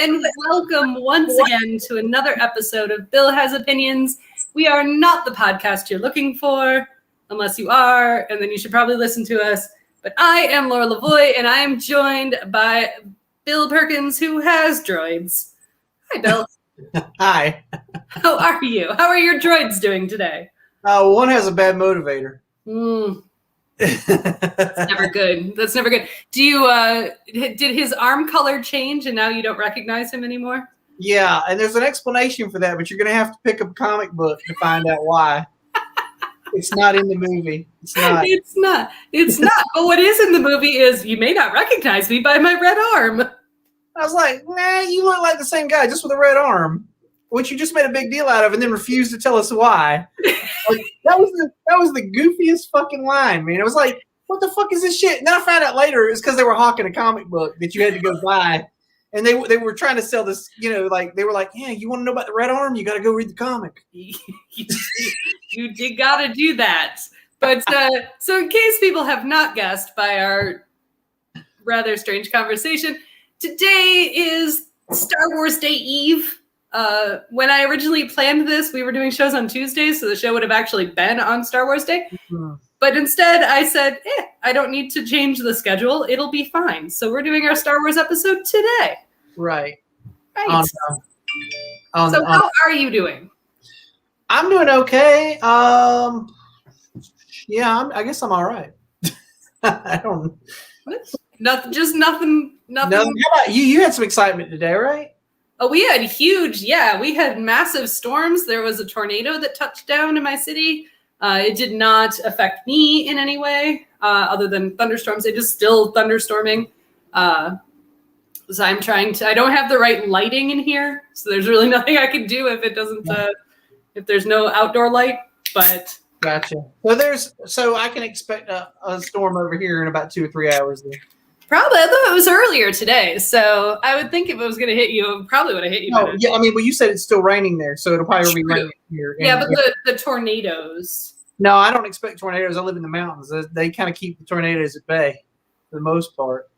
and welcome once again to another episode of Bill Has Opinions. We are not the podcast you're looking for, unless you are, and then you should probably listen to us. But I am Laura Lavoie, and I am joined by Bill Perkins, who has droids. Hi, Bill. Hi. How are you? How are your droids doing today? One has a bad motivator. That's never good. That's never good. Do you, did his arm color change and now you don't recognize him anymore? Yeah, and there's an explanation for that, but you're going to have to pick up a comic book to find out why. It's not in the movie. It's not. It's not. It's not. But what is in the movie is you may not recognize me by my red arm. I was like, nah, you look like the same guy, just with a red arm, which you just made a big deal out of and then refused to tell us why. Like, that was the goofiest fucking line, man. It was like, what the fuck is this shit? And then I found out later it's because they were hawking a comic book that you had to go buy. And they were trying to sell this, like they were like, yeah, you want to know about the red arm? You got to go read the comic. You got to do that. But so in case people have not guessed by our rather strange conversation, today is Star Wars Day Eve. When I originally planned this, we were doing shows on Tuesdays, so the show would have actually been on Star Wars Day. Mm-hmm. But instead, I said, I don't need to change the schedule. It'll be fine. So we're doing our Star Wars episode today. Right. How are you doing? I'm doing okay. Yeah, I guess I'm all right. I don't. Nothing. How about you? You had some excitement today, right? Oh, we had massive storms. There was a tornado that touched down in my city. It did not affect me in any way other than thunderstorms. It is still thunderstorming. So I don't have the right lighting in here. So there's really nothing I can do if it doesn't, if there's no outdoor light, but. Gotcha. So I can expect a storm over here in about 2 or 3 hours then. Probably. I thought it was earlier today. So I would think if it was going to hit you, it probably would have hit you. Oh, yeah. I mean, well, you said it's still raining there, so it'll probably be raining here. Yeah, but the tornadoes. No, I don't expect tornadoes. I live in the mountains. They kind of keep the tornadoes at bay for the most part.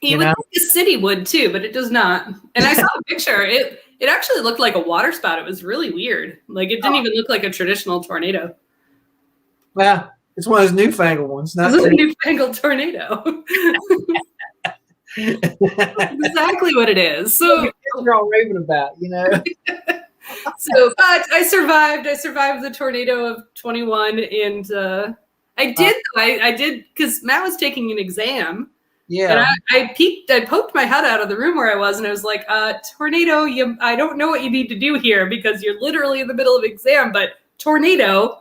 You would think the city would too, but it does not. And I saw a picture. It actually looked like a water spout. It was really weird. Like it didn't even look like a traditional tornado. Yeah. It's one of those newfangled ones. It's a newfangled tornado. Exactly what it is. So you're all raving about, So, but I survived. I survived the tornado of 21, and I did because Matt was taking an exam. Yeah. And I poked my head out of the room where I was, and I was like, tornado, I don't know what you need to do here because you're literally in the middle of exam, but tornado.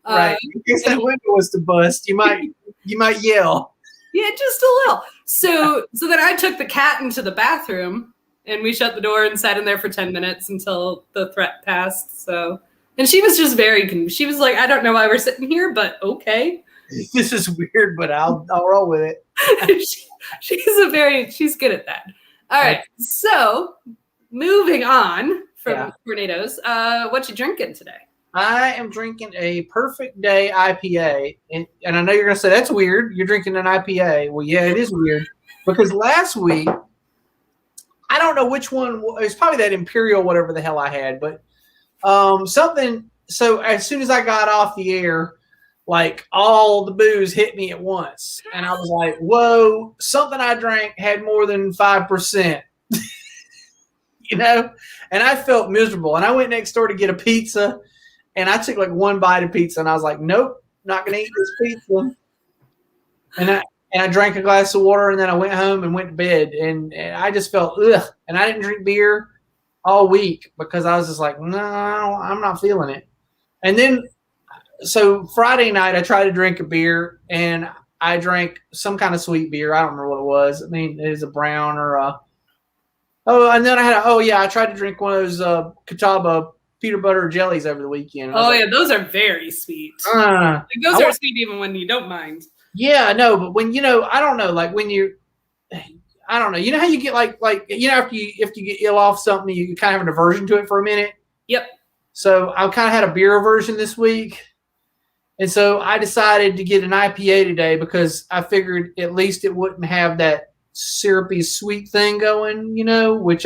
Right. In case that window was to bust, you might yell. Yeah, just a little. So then I took the cat into the bathroom and we shut the door and sat in there for 10 minutes until the threat passed. So, and she was just she was like, I don't know why we're sitting here, but okay. This is weird, but I'll roll with it. She's good at that. All right. So moving on from tornadoes, what you drinking today? I am drinking a Perfect Day IPA, and I know you're going to say, that's weird. You're drinking an IPA. Well, yeah, it is weird, because last week, I don't know which one, it's probably that Imperial whatever the hell I had, but something, so as soon as I got off the air, like all the booze hit me at once, and I was like, whoa, something I drank had more than 5%. And I felt miserable, and I went next door to get a pizza. And I took like one bite of pizza, and I was like, nope, not going to eat this pizza. And I drank a glass of water, and then I went home and went to bed. And I just felt, ugh. And I didn't drink beer all week because I was just like, no, I'm not feeling it. And then, so Friday night, I tried to drink a beer, and I drank some kind of sweet beer. I don't remember what it was. I mean, it was a brown or a, and then I tried to drink one of those Catawba peanut butter jellies over the weekend. Those are very sweet. Those are sweet even when you don't mind. Yeah, no, but when I don't know, like when I don't know, you know how you get like if you get ill off something, you kind of have an aversion to it for a minute. Yep. So I kind of had a beer aversion this week, and so I decided to get an IPA today because I figured at least it wouldn't have that syrupy sweet thing going, which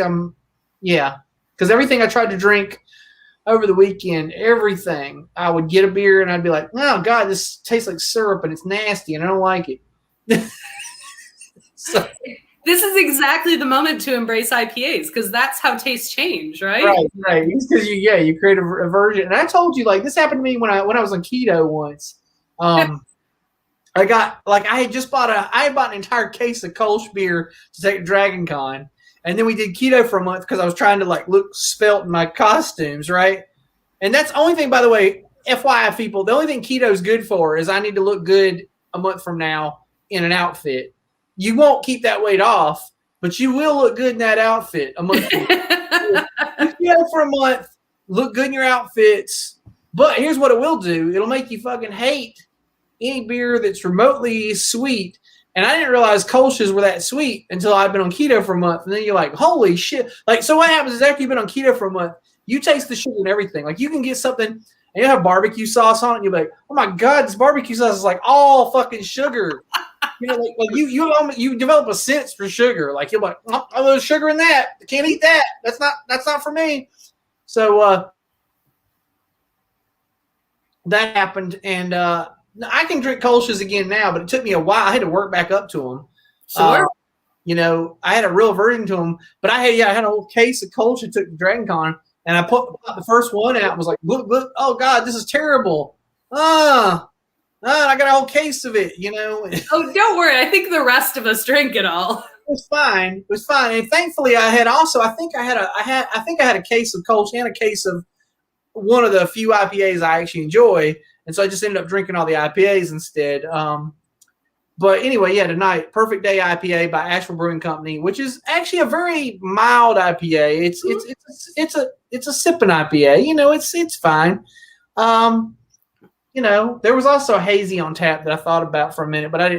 because everything I tried to drink over the weekend, everything, I would get a beer and I'd be like, oh God, this tastes like syrup and it's nasty and I don't like it. So, this is exactly the moment to embrace IPAs because that's how tastes change, right? Right. Because you create a version. And I told you, like, this happened to me when I was on keto once. I had bought an entire case of Kolsch beer to take to Dragon Con. And then we did keto for a month because I was trying to like look svelte in my costumes, right? And that's the only thing, by the way, FYI people, the only thing keto is good for is I need to look good a month from now in an outfit. You won't keep that weight off, but you will look good in that outfit a month from now. Keto for a month, look good in your outfits. But here's what it will do. It'll make you fucking hate any beer that's remotely sweet. And I didn't realize Kolsch's were that sweet until I'd been on keto for a month. And then you're like, holy shit. Like, so what happens is after you've been on keto for a month, you taste the sugar and everything. Like, you can get something and you have barbecue sauce on it, and you're like, oh my God, this barbecue sauce is like all fucking sugar. You develop a sense for sugar. Like, you're like, oh, there's sugar in that. I can't eat that. That's not for me. So that happened, and I can drink Kolsch's again now, but it took me a while. I had to work back up to them. Sure. I had a real aversion to them, but I had a whole case of Kolsch I took to Dragon Con, and I put the first one out and was like, look, oh God, this is terrible. I got a whole case of it, Oh, don't worry. I think the rest of us drank it all. It was fine. It was fine. And thankfully I had also, I think I had a case of Kolsch and a case of one of the few IPAs I actually enjoy. And so I just ended up drinking all the IPAs instead. But anyway, tonight, Perfect Day IPA by Asheville Brewing Company, which is actually a very mild IPA. It's a sipping IPA. It's fine. There was also a hazy on tap that I thought about for a minute, but I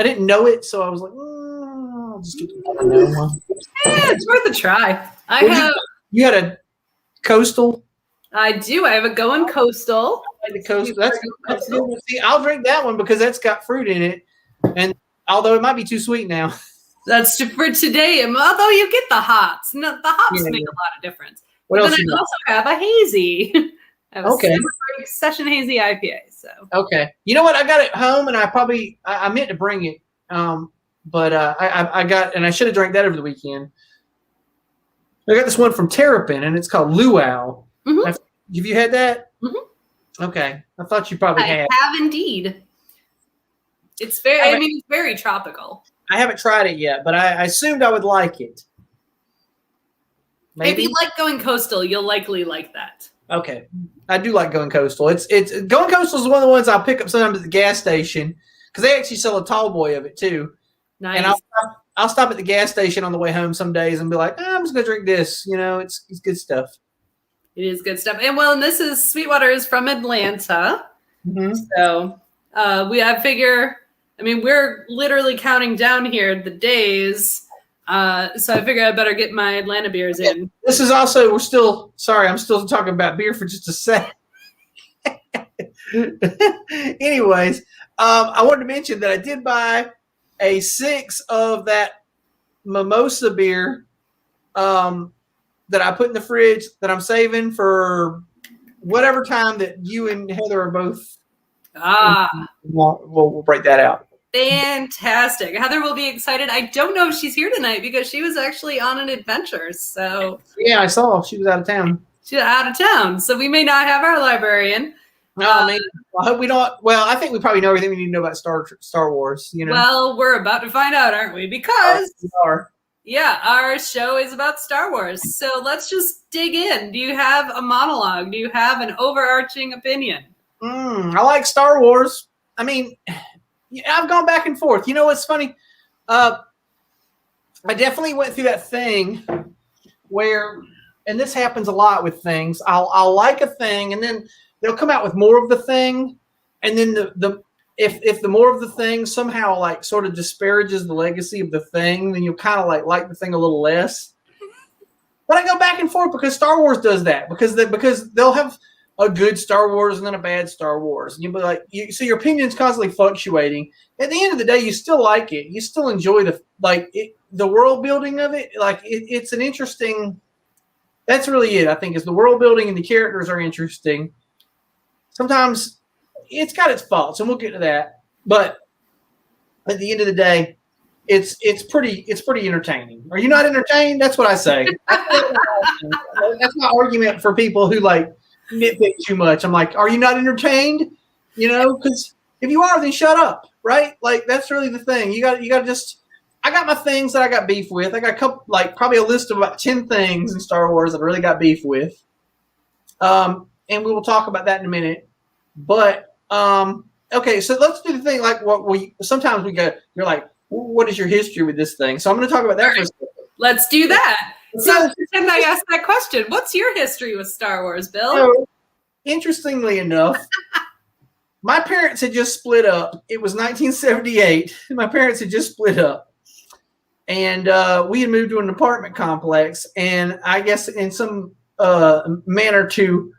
didn't know it, so I was like, I'll just get another one. Yeah, it's worth a try. You had a Coastal. I do. I have a Going Coastal. The Coastal. That's good. See, I'll drink that one because that's got fruit in it, and although it might be too sweet now. That's for today. Although you get the hops, the hops make a lot of difference. What else? Then I also have a hazy. I have Okay. a Session Hazy IPA. So okay, you know what? I got it home, and I meant to bring it, but I should have drank that over the weekend. I got this one from Terrapin, and it's called Luau. Mm-hmm. Have you had that? Mm-hmm. Okay, I thought you probably had. I have indeed. It's it's very tropical. I haven't tried it yet, but I assumed I would like it. Maybe? If you like Going Coastal, you'll likely like that. Okay, I do like Going Coastal. It's Going Coastal is one of the ones I'll pick up sometimes at the gas station because they actually sell a tall boy of it too. Nice. And I'll stop at the gas station on the way home some days and be like, I'm just gonna drink this. It's good stuff. It is good stuff. And this is Sweetwater is from Atlanta. Mm-hmm. So we're literally counting down here the days. So I figure I better get my Atlanta beers in. This is also, I'm still talking about beer for just a sec. Anyways, I wanted to mention that I did buy a 6 of that mimosa beer that I put in the fridge that I'm saving for whatever time that you and Heather are both. We'll break that out. Fantastic. Heather will be excited. I don't know if she's here tonight because she was actually on an adventure. So yeah, I saw she was out of town. She's out of town. So we may not have our librarian. I hope we don't. Well, I think we probably know everything we need to know about Star Wars. Well, we're about to find out, aren't we? Because we are. Yeah, our show is about Star Wars. So let's just dig in. Do you have a monologue? Do you have an overarching opinion? I like Star Wars. I mean, I've gone back and forth. You know what's funny? I definitely went through that thing where, and this happens a lot with things, I'll like a thing and then they'll come out with more of the thing, and then if the more of the thing somehow like sort of disparages the legacy of the thing, then you'll kind of like the thing a little less. But I go back and forth because Star Wars does that because they'll have a good Star Wars and then a bad Star Wars. And you'll be like, so your opinion's constantly fluctuating. At the end of the day, you still like it. You still enjoy the world building of it. Like it's an interesting. That's really it. I think is the world building and the characters are interesting. Sometimes it's got its faults, and we'll get to that. But at the end of the day, it's pretty entertaining. Are you not entertained? That's what I say. That's my argument for people who like nitpick too much. I'm like, are you not entertained? Because if you are, then shut up, right? Like that's really the thing. You got to just. I got my things that I got beef with. I got a couple, like probably a list of about 10 things in Star Wars that I really got beef with. And we will talk about that in a minute. But okay, so let's do the thing like what sometimes we go. You're like, what is your history with this thing? So I'm going to talk about that for a second. Let's do that. So pretend I asked that question. What's your history with Star Wars, Bill? So, interestingly enough, my parents had just split up. It was 1978. My parents had just split up. And we had moved to an apartment complex. And I guess in some manner to,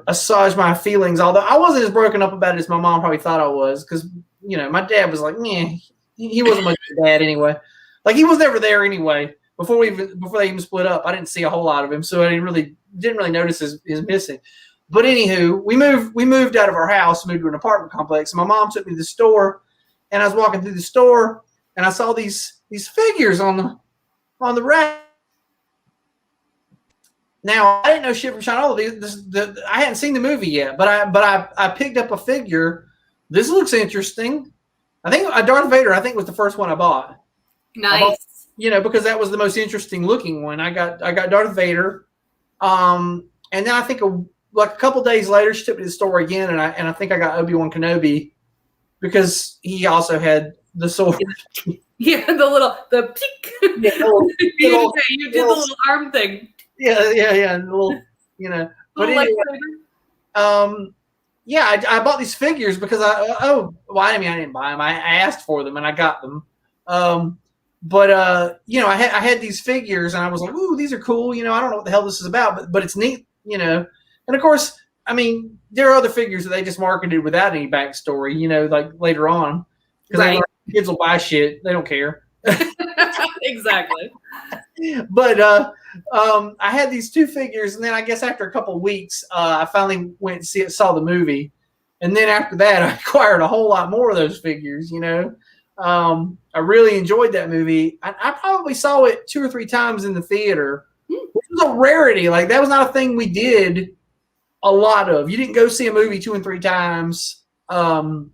assuage my feelings, although I wasn't as broken up about it as my mom probably thought I was. Because, my dad was like, he wasn't much of a dad anyway. Like he was never there anyway. Before they even split up, I didn't see a whole lot of him, so I didn't really notice his missing. But anywho, we moved out of our house, moved to an apartment complex. And my mom took me to the store, and I was walking through the store, and I saw these figures on the rack. Now I didn't know shit from Sean. I hadn't seen the movie yet, but I picked up a figure. This looks interesting. I think Darth Vader. I think was the first one I bought. Nice. Because that was the most interesting looking one. I got Darth Vader, and then I think a couple days later, she took me to the store again, and I think I got Obi-Wan Kenobi because he also had the sword. Yeah, the peek. Yeah, you did the little arm thing. Yeah, the little, But anyway, I bought these figures because I didn't buy them. I asked for them and I got them. I had these figures and I was like, ooh, these are cool. I don't know what the hell this is about, but it's neat, And of course, I mean, there are other figures that they just marketed without any backstory, like later on. Because kids will buy shit. They don't care. Exactly. But I had these two figures, and then I guess after a couple of weeks, I finally went and saw the movie. And then after that, I acquired a whole lot more of those figures, I really enjoyed that movie. I probably saw it 2 or 3 times in the theater, which was a rarity. Like, that was not a thing we did a lot of. You didn't go see a movie 2 and 3 times. And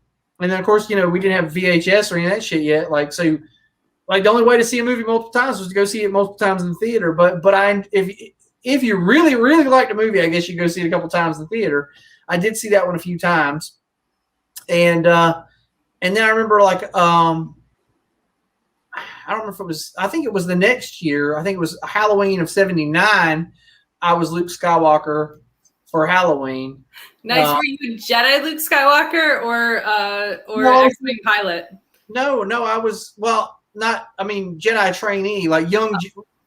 then, of course, we didn't have VHS or any of that shit yet. The only way to see a movie multiple times was to go see it multiple times in the theater. But if you really, really liked a movie, I guess you go see it a couple times in the theater. I did see that one a few times. And then I remember, I don't remember if it was, I think it was the next year. I think it was Halloween of '79. I was Luke Skywalker for Halloween. Nice. Were you Jedi Luke Skywalker or X-Wing pilot? No, I was, Jedi trainee, young,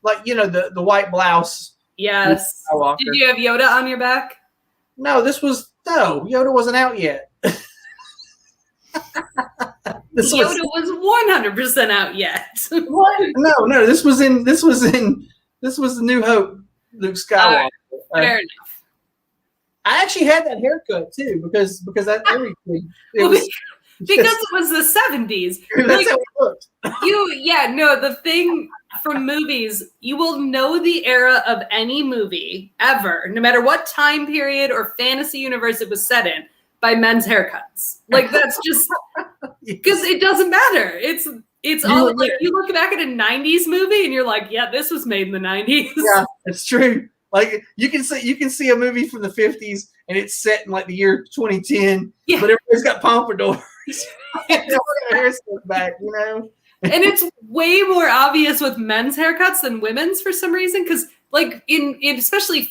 the white blouse. Yes. Did you have Yoda on your back? No, Yoda wasn't out yet. Yoda was 100% out yet. What? No, this was the New Hope Luke Skywalker. Fair enough. I actually had that haircut too because that everything. Because it was the 70s. That's how it looked. The thing from movies, you will know the era of any movie ever, no matter what time period or fantasy universe it was set in, by men's haircuts. That's just because it doesn't matter. It's all you look back at a 90s movie and you're like, yeah, this was made in the 90s. Yeah, it's true. You can see a movie from the 50s and it's set in the year 2010, but everybody's got pompadours. Hair stuck back, And it's way more obvious with men's haircuts than women's for some reason, because especially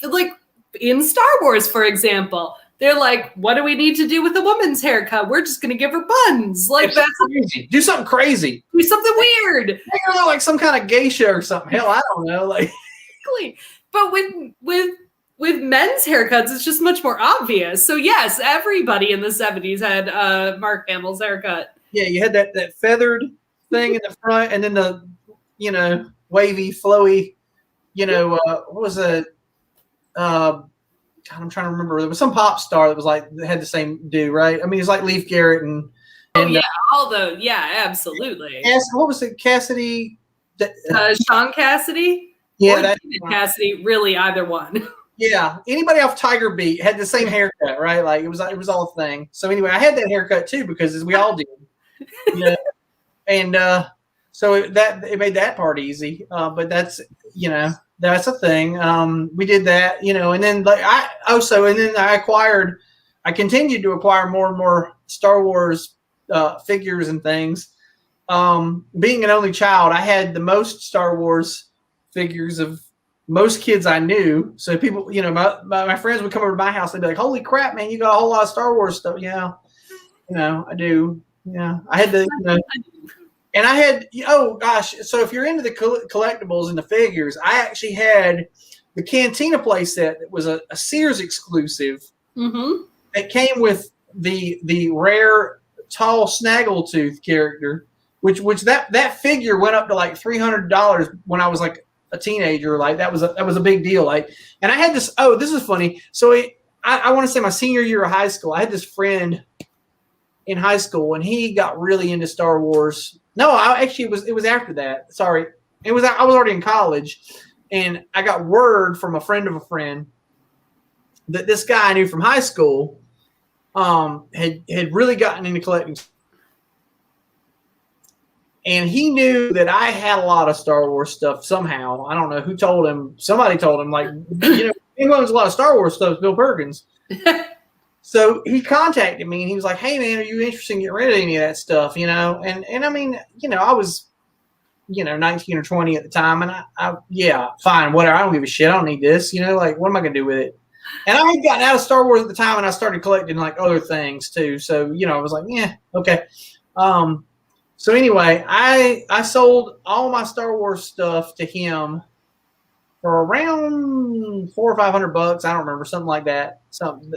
in Star Wars, for example, they're like, what do we need to do with a woman's haircut? We're just going to give her buns. That's crazy. Do something crazy. Do something weird. Make her look like some kind of geisha or something. Hell, I don't know. But with with men's haircuts, it's just much more obvious. So yes, everybody in the 70s had Mark Hamill's haircut. Yeah, you had that feathered thing in the front, and then the, wavy, flowy, what was it? God, I'm trying to remember. There was some pop star that was like that had the same do, right? I mean, it's like Leif Garrett and absolutely. What was it, Cassidy? Sean Cassidy. Yeah, that Cassidy. Really, either one. Yeah, anybody off Tiger Beat had the same haircut, right? Like it was all a thing. So anyway, I had that haircut too because we all did. And so it made that part easy. But that's that's a thing. We did that, and then I continued to acquire more and more Star Wars figures and things. Being an only child, I had the most Star Wars figures of most kids I knew. So people, my friends would come over to my house. They'd be like, "Holy crap, man, you got a whole lot of Star Wars stuff." Yeah, I do. Yeah, I had and I had, oh gosh. So if you're into the collectibles and the figures, I actually had the Cantina playset that was a Sears exclusive. Mm-hmm. It came with the rare tall Snaggletooth character, which that figure went up to like $300 when I was like a teenager. Like that was a big deal. Like, and I had this. Oh, this is funny. So I want to say my senior year of high school, I had this friend in high school, and he got really into Star Wars. No, it was after that. Sorry, I was already in college, and I got word from a friend of a friend that this guy I knew from high school had really gotten into collecting. And he knew that I had a lot of Star Wars stuff somehow. I don't know who told him. Somebody told him, like, anyone who's a lot of Star Wars stuff is Bill Perkins. So he contacted me, and he was like, "Hey, man, are you interested in getting rid of any of that stuff?" And I mean, I was, 19 or 20 at the time, and I fine, whatever. I don't give a shit. I don't need this. Like, what am I going to do with it? And I had gotten out of Star Wars at the time, and I started collecting like other things too. So, I was like, yeah, okay. So anyway, I sold all my Star Wars stuff to him for around $400 or $500. I don't remember, something like that. Something,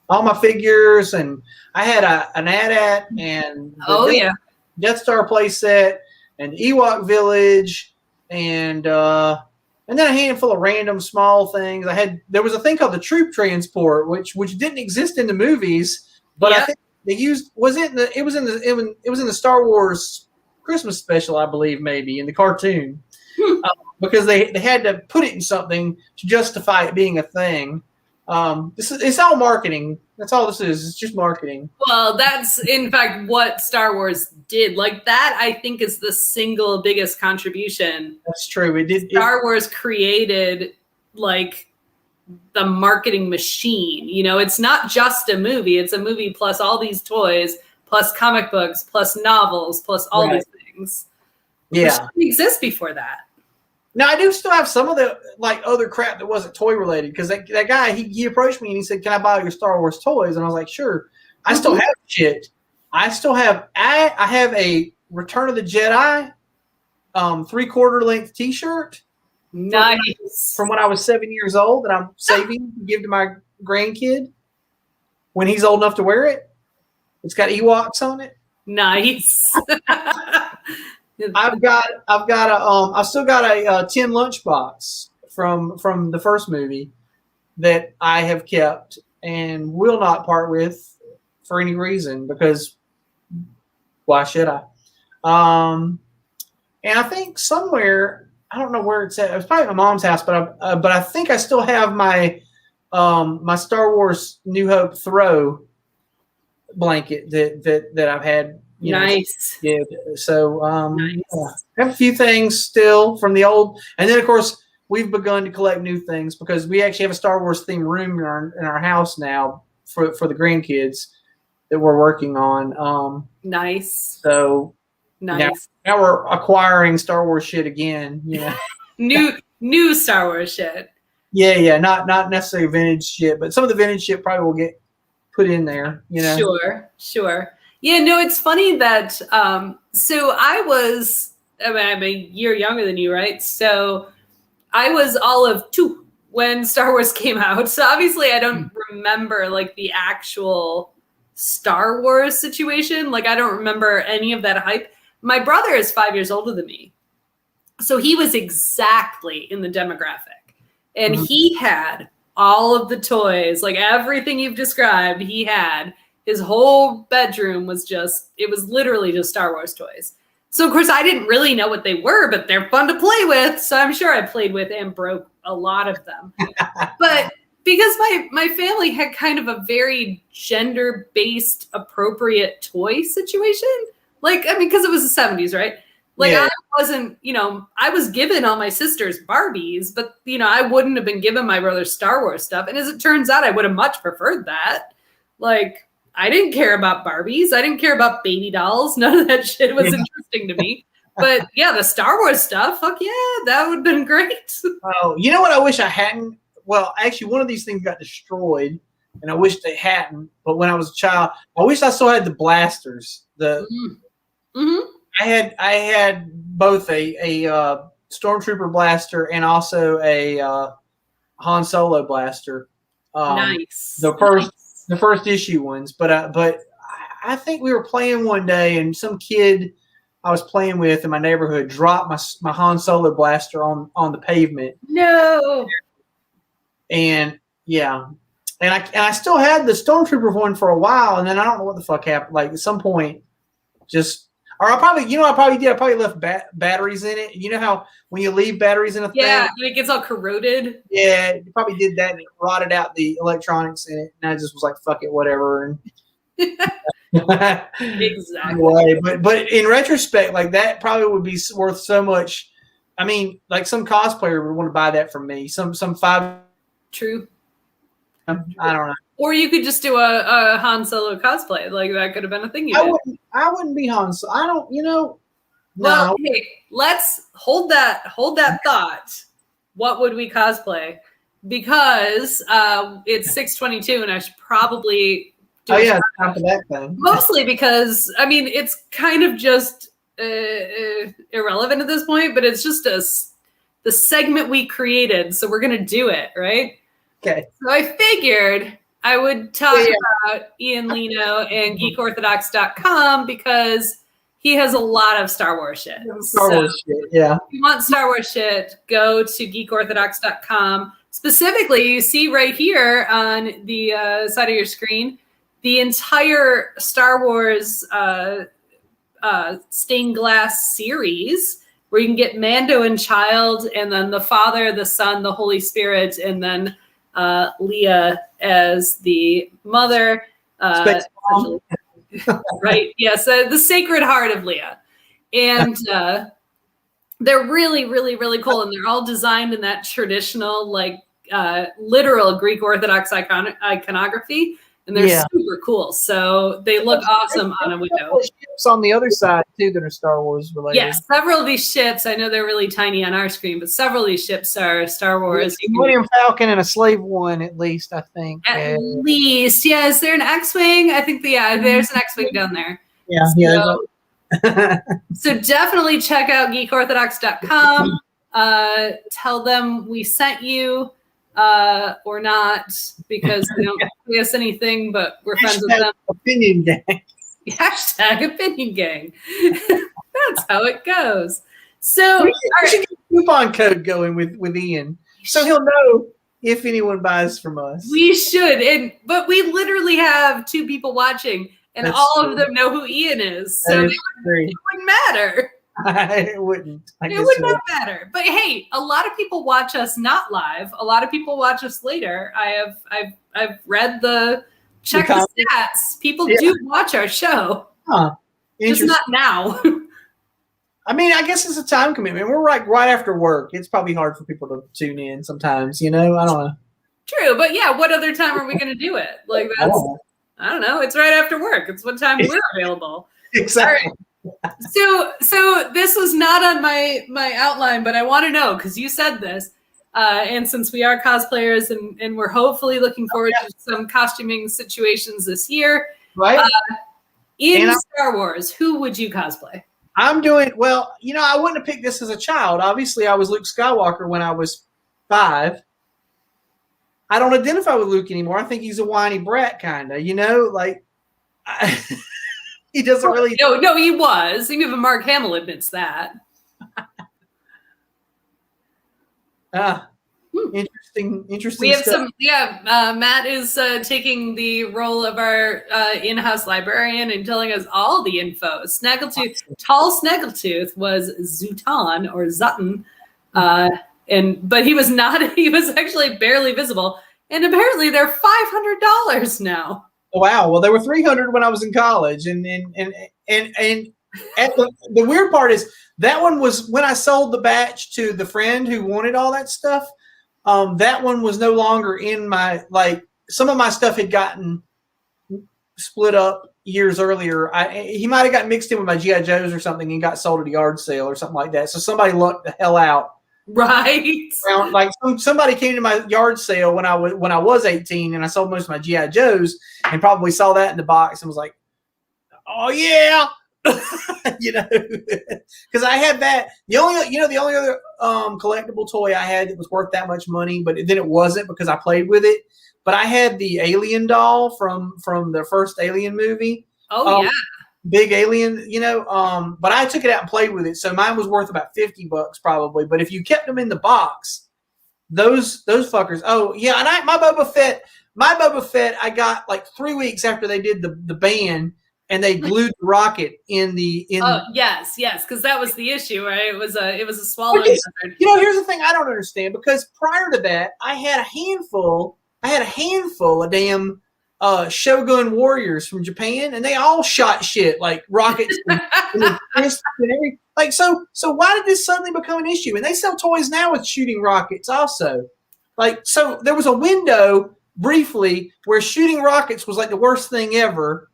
all my figures, and I had an AT-AT and Death Star playset and Ewok Village, and then a handful of random small things. There was a thing called the Troop Transport, which didn't exist in the movies, but I think they used it was in the Star Wars Christmas special, I believe, maybe in the cartoon, because they had to put it in something to justify it being a thing. It's all marketing. That's all this is. It's just marketing. Well, that's in fact what Star Wars did. Like that, I think, is the single biggest contribution. That's true. It did. Star Wars created like the marketing machine. It's not just a movie. It's a movie plus all these toys, plus comic books, plus novels, plus all these things. Yeah, which didn't exist before that. Now, I do still have some of the other crap that wasn't toy related, because that guy, he approached me and he said, "Can I buy your Star Wars toys?" And I was like, "Sure." I still have shit. I still have I have a Return of the Jedi 3/4 length T-shirt. Nice. From when I was 7 years old that I'm saving to give to my grandkid when he's old enough to wear it. It's got Ewoks on it. Nice. I've still got a tin lunchbox from the first movie that I have kept and will not part with for any reason, because why should I? And I think somewhere, I don't know where it's at. It was probably at my mom's house, but I think I still have my my Star Wars New Hope throw blanket that I've had. Nice. Yeah. So nice. I have a few things still from the old, and then of course we've begun to collect new things because we actually have a Star Wars themed room in our house now for the grandkids that we're working on. Nice. So nice. Now we're acquiring Star Wars shit again. New Star Wars shit. Yeah. Not necessarily vintage shit, but some of the vintage shit probably will get put in there. Sure. Yeah, no, it's funny that, so I'm a year younger than you, right? So I was all of two when Star Wars came out. So obviously I don't remember like the actual Star Wars situation. Like I don't remember any of that hype. My brother is 5 years older than me. So he was exactly in the demographic. And he had all of the toys, like everything you've described, he had. His whole bedroom was literally just Star Wars toys. So, of course, I didn't really know what they were, but they're fun to play with. So I'm sure I played with and broke a lot of them. But because my family had kind of a very gender-based appropriate toy situation, like, I mean, because it was the 70s, right? Like, I wasn't, I was given all my sister's Barbies, but, I wouldn't have been given my brother's Star Wars stuff. And as it turns out, I would have much preferred that. Like, I didn't care about Barbies. I didn't care about baby dolls. None of that shit was interesting to me. But, yeah, the Star Wars stuff, fuck yeah, that would have been great. Oh, you know what I wish I hadn't? Well, actually, one of these things got destroyed, and I wish they hadn't. But when I was a child, I wish I still had the blasters. I had both a Stormtrooper blaster and also a Han Solo blaster. Nice. The first issue ones, but I think we were playing one day, and some kid I was playing with in my neighborhood dropped my Han Solo blaster on the pavement. No. And yeah, and I still had the Stormtrooper one for a while, and then I don't know what the fuck happened. Like at some point, I probably left batteries in it. You know how when you leave batteries in a thing? Yeah, it gets all corroded. Yeah, you probably did that and it rotted out the electronics in it. And I just was like, fuck it, whatever. Exactly. Anyway, but in retrospect, like that probably would be worth so much. I mean, like some cosplayer would want to buy that from me. Some five. True. I don't know. Or you could just do a Han Solo cosplay. Like that could have been a thing you did. I wouldn't be Han Solo. I don't, Well, no. hey, let's hold that thought. What would we cosplay? Because it's 6:22 and I should probably do time for that thing. Mostly because, I mean, it's kind of just irrelevant at this point, but it's just the segment we created. So we're going to do it, right? Okay. So I figured I would talk about Ian Lino and GeekOrthodox.com because he has a lot of Star Wars shit. Star Wars shit, yeah. If you want Star Wars shit, go to GeekOrthodox.com. Specifically, you see right here on the side of your screen, the entire Star Wars stained glass series where you can get Mando and Child, and then the Father, the Son, the Holy Spirit, and then Leia as the mother. Right? Yes, the Sacred Heart of Leia. And they're really, really, really cool. And they're all designed in that traditional, like, literal Greek Orthodox iconography. And they're super cool. So they look awesome on a window. Ships on the other side, too, that are Star Wars related. Yes, several of these ships, I know they're really tiny on our screen, but several of these ships are Star Wars. Millennium Falcon and a Slave One, at least, I think. At least, yeah. Is there an X-Wing? I think, there's an X-Wing down there. Yeah, So definitely check out geekorthodox.com. Tell them we sent you. Or not, because they don't pay us anything, but we're friends with them. Opinion gang. Hashtag opinion gang. That's how it goes. So, we should get a coupon code going with Ian, so he'll know if anyone buys from us. We should, but we literally have 2 people watching, and all of them know who Ian is, so it wouldn't matter. It wouldn't. It would not matter. But hey, a lot of people watch us not live. A lot of people watch us later. I've read the stats. People do watch our show. Huh. Just not now. I mean, I guess it's a time commitment. We're right after work. It's probably hard for people to tune in sometimes, I don't know. True, but yeah, what other time are we going to do it? Like that's I don't know. It's right after work. It's what time we're available. Exactly. So this was not on my outline, but I want to know because you said this, and since we are cosplayers and we're hopefully looking forward to some costuming situations this year, right? In Star Wars, who would you cosplay? I'm doing well. I wouldn't have picked this as a child. Obviously, I was Luke Skywalker when I was 5, I don't identify with Luke anymore. I think he's a whiny brat, kind of. You know, like he doesn't really. No, he was. Even Mark Hamill admits that. Interesting. We have stuff. Matt is taking the role of our in-house librarian and telling us all the info. Tall Snaggletooth was Zutan or Zutton, but he was not. He was actually barely visible, and apparently they're $500 now. Wow. Well, they were $300 when I was in college, and the weird part is that one was when I sold the batch to the friend who wanted all that stuff. That one was no longer in my, like, some of my stuff had gotten split up years earlier. He might have got mixed in with my G.I. Joes or something and got sold at a yard sale or something like that. So somebody lucked the hell out. Right. Like somebody came to my yard sale when I was 18 and I sold most of my G.I. Joes and probably saw that in the box and was like, oh yeah. You know, because I had that. The only other collectible toy I had that was worth that much money, but then it wasn't because I played with it. But I had the Alien doll from the first Alien movie. Oh yeah, big Alien. You know, but I took it out and played with it, so mine was worth about $50 probably. But if you kept them in the box, those fuckers. Oh yeah, and my Boba Fett, I got like 3 weeks after they did the ban. And they glued the rocket in. Oh yes, because that was the issue, right? It was a swallowing method. You know, here's the thing I don't understand, because prior to that, I had a handful of damn Shogun warriors from Japan, and they all shot shit like rockets and everything. Like so why did this suddenly become an issue? And they sell toys now with shooting rockets also. Like, so there was a window briefly where shooting rockets was like the worst thing ever.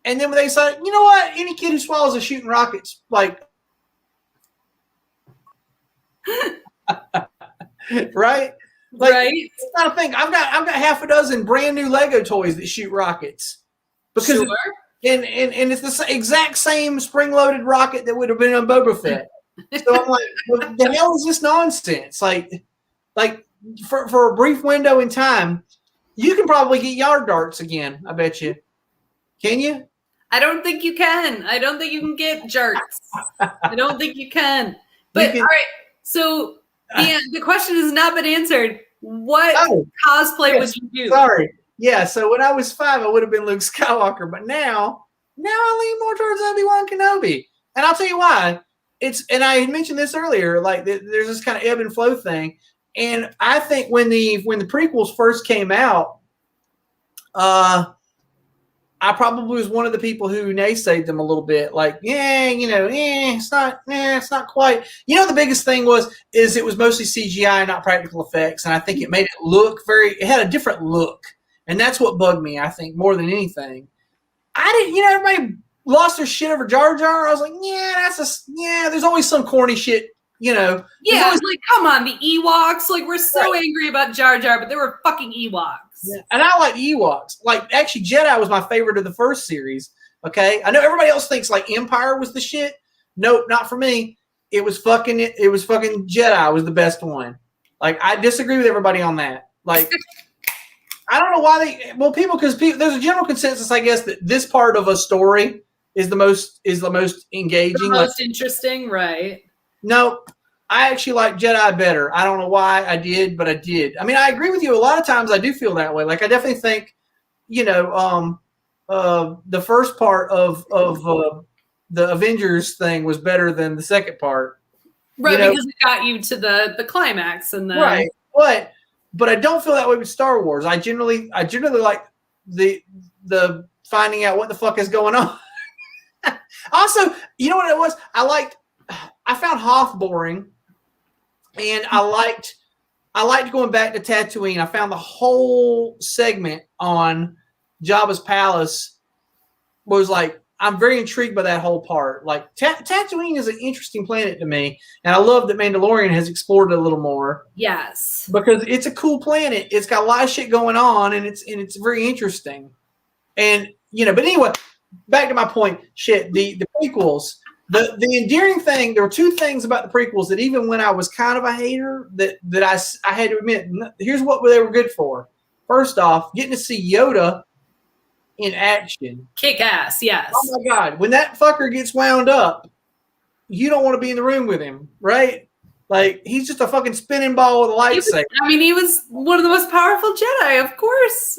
And then when they said, you know what, any kid who swallows a shooting rocket's like, right? Like, right. It's not a thing. I've got half a dozen brand new Lego toys that shoot rockets because sure. and it's the exact same spring-loaded rocket that would have been on Boba Fett. So I'm like, what the hell is this nonsense? Like for a brief window in time, you can probably get yard darts again. I bet you. Can you? I don't think you can. I don't think you can get jerks. I don't think you can. But all right, so the question has not been answered. What cosplay would you do? Sorry. Yeah, so when I was 5, I would have been Luke Skywalker, but now I lean more towards Obi-Wan Kenobi. And I'll tell you why. And I had mentioned this earlier, like there's this kind of ebb and flow thing. And I think when the prequels first came out, I probably was one of the people who naysayed them a little bit, like, it's not quite. You know, the biggest thing is it was mostly CGI, not practical effects, and I think it made it look it had a different look, and that's what bugged me, I think, more than anything. Everybody lost their shit over Jar Jar. I was like, there's always some corny shit, you know. Yeah, I was like, come on, the Ewoks, like, we're so angry about Jar Jar, but they were fucking Ewoks. Yeah. And I like Ewoks. Like, actually, Jedi was my favorite of the first series. Okay, I know everybody else thinks like Empire was the shit. Nope, not for me. It was fucking Jedi was the best one. Like, I disagree with everybody on that. Like, I don't know why because there's a general consensus, I guess, that this part of a story is the most engaging, the most interesting, right? No. I actually like Jedi better. I don't know why I did, but I did. I mean, I agree with you. A lot of times I do feel that way. Like, I definitely think, the first part of the Avengers thing was better than the second part. Right, because it got you to the climax and the right. But I don't feel that way with Star Wars. I generally like the finding out what the fuck is going on. Also, you know what it was? I found Hoth boring. And I liked going back to Tatooine. I found the whole segment on Jabba's palace was like, I'm very intrigued by that whole part. Like, Tatooine is an interesting planet to me, and I love that Mandalorian has explored it a little more. Yes, because it's a cool planet. It's got a lot of shit going on, and it's very interesting. And but anyway, back to my point. Shit, the prequels. The endearing thing, there were two things about the prequels that even when I was kind of a hater, that I had to admit, here's what they were good for. First off, getting to see Yoda in action. Kick ass, yes. Oh my God. When that fucker gets wound up, you don't want to be in the room with him, right? Like, he's just a fucking spinning ball with a lightsaber. He was one of the most powerful Jedi, of course.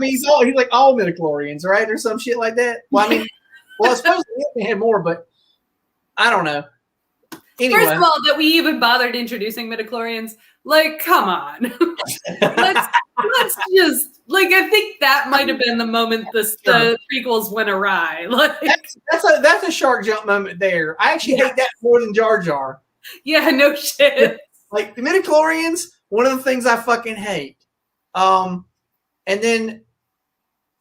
He's like all midichlorians, right? Or some shit like that. Well, I suppose they had more, but I don't know. Anyway. First of all, that we even bothered introducing midichlorians, like, come on. let's just, like, I think that might have been the moment the prequels went awry. Like, that's a shark jump moment there. I actually hate that more than Jar Jar. Yeah, no shit. Like, the midichlorians, one of the things I fucking hate. And then,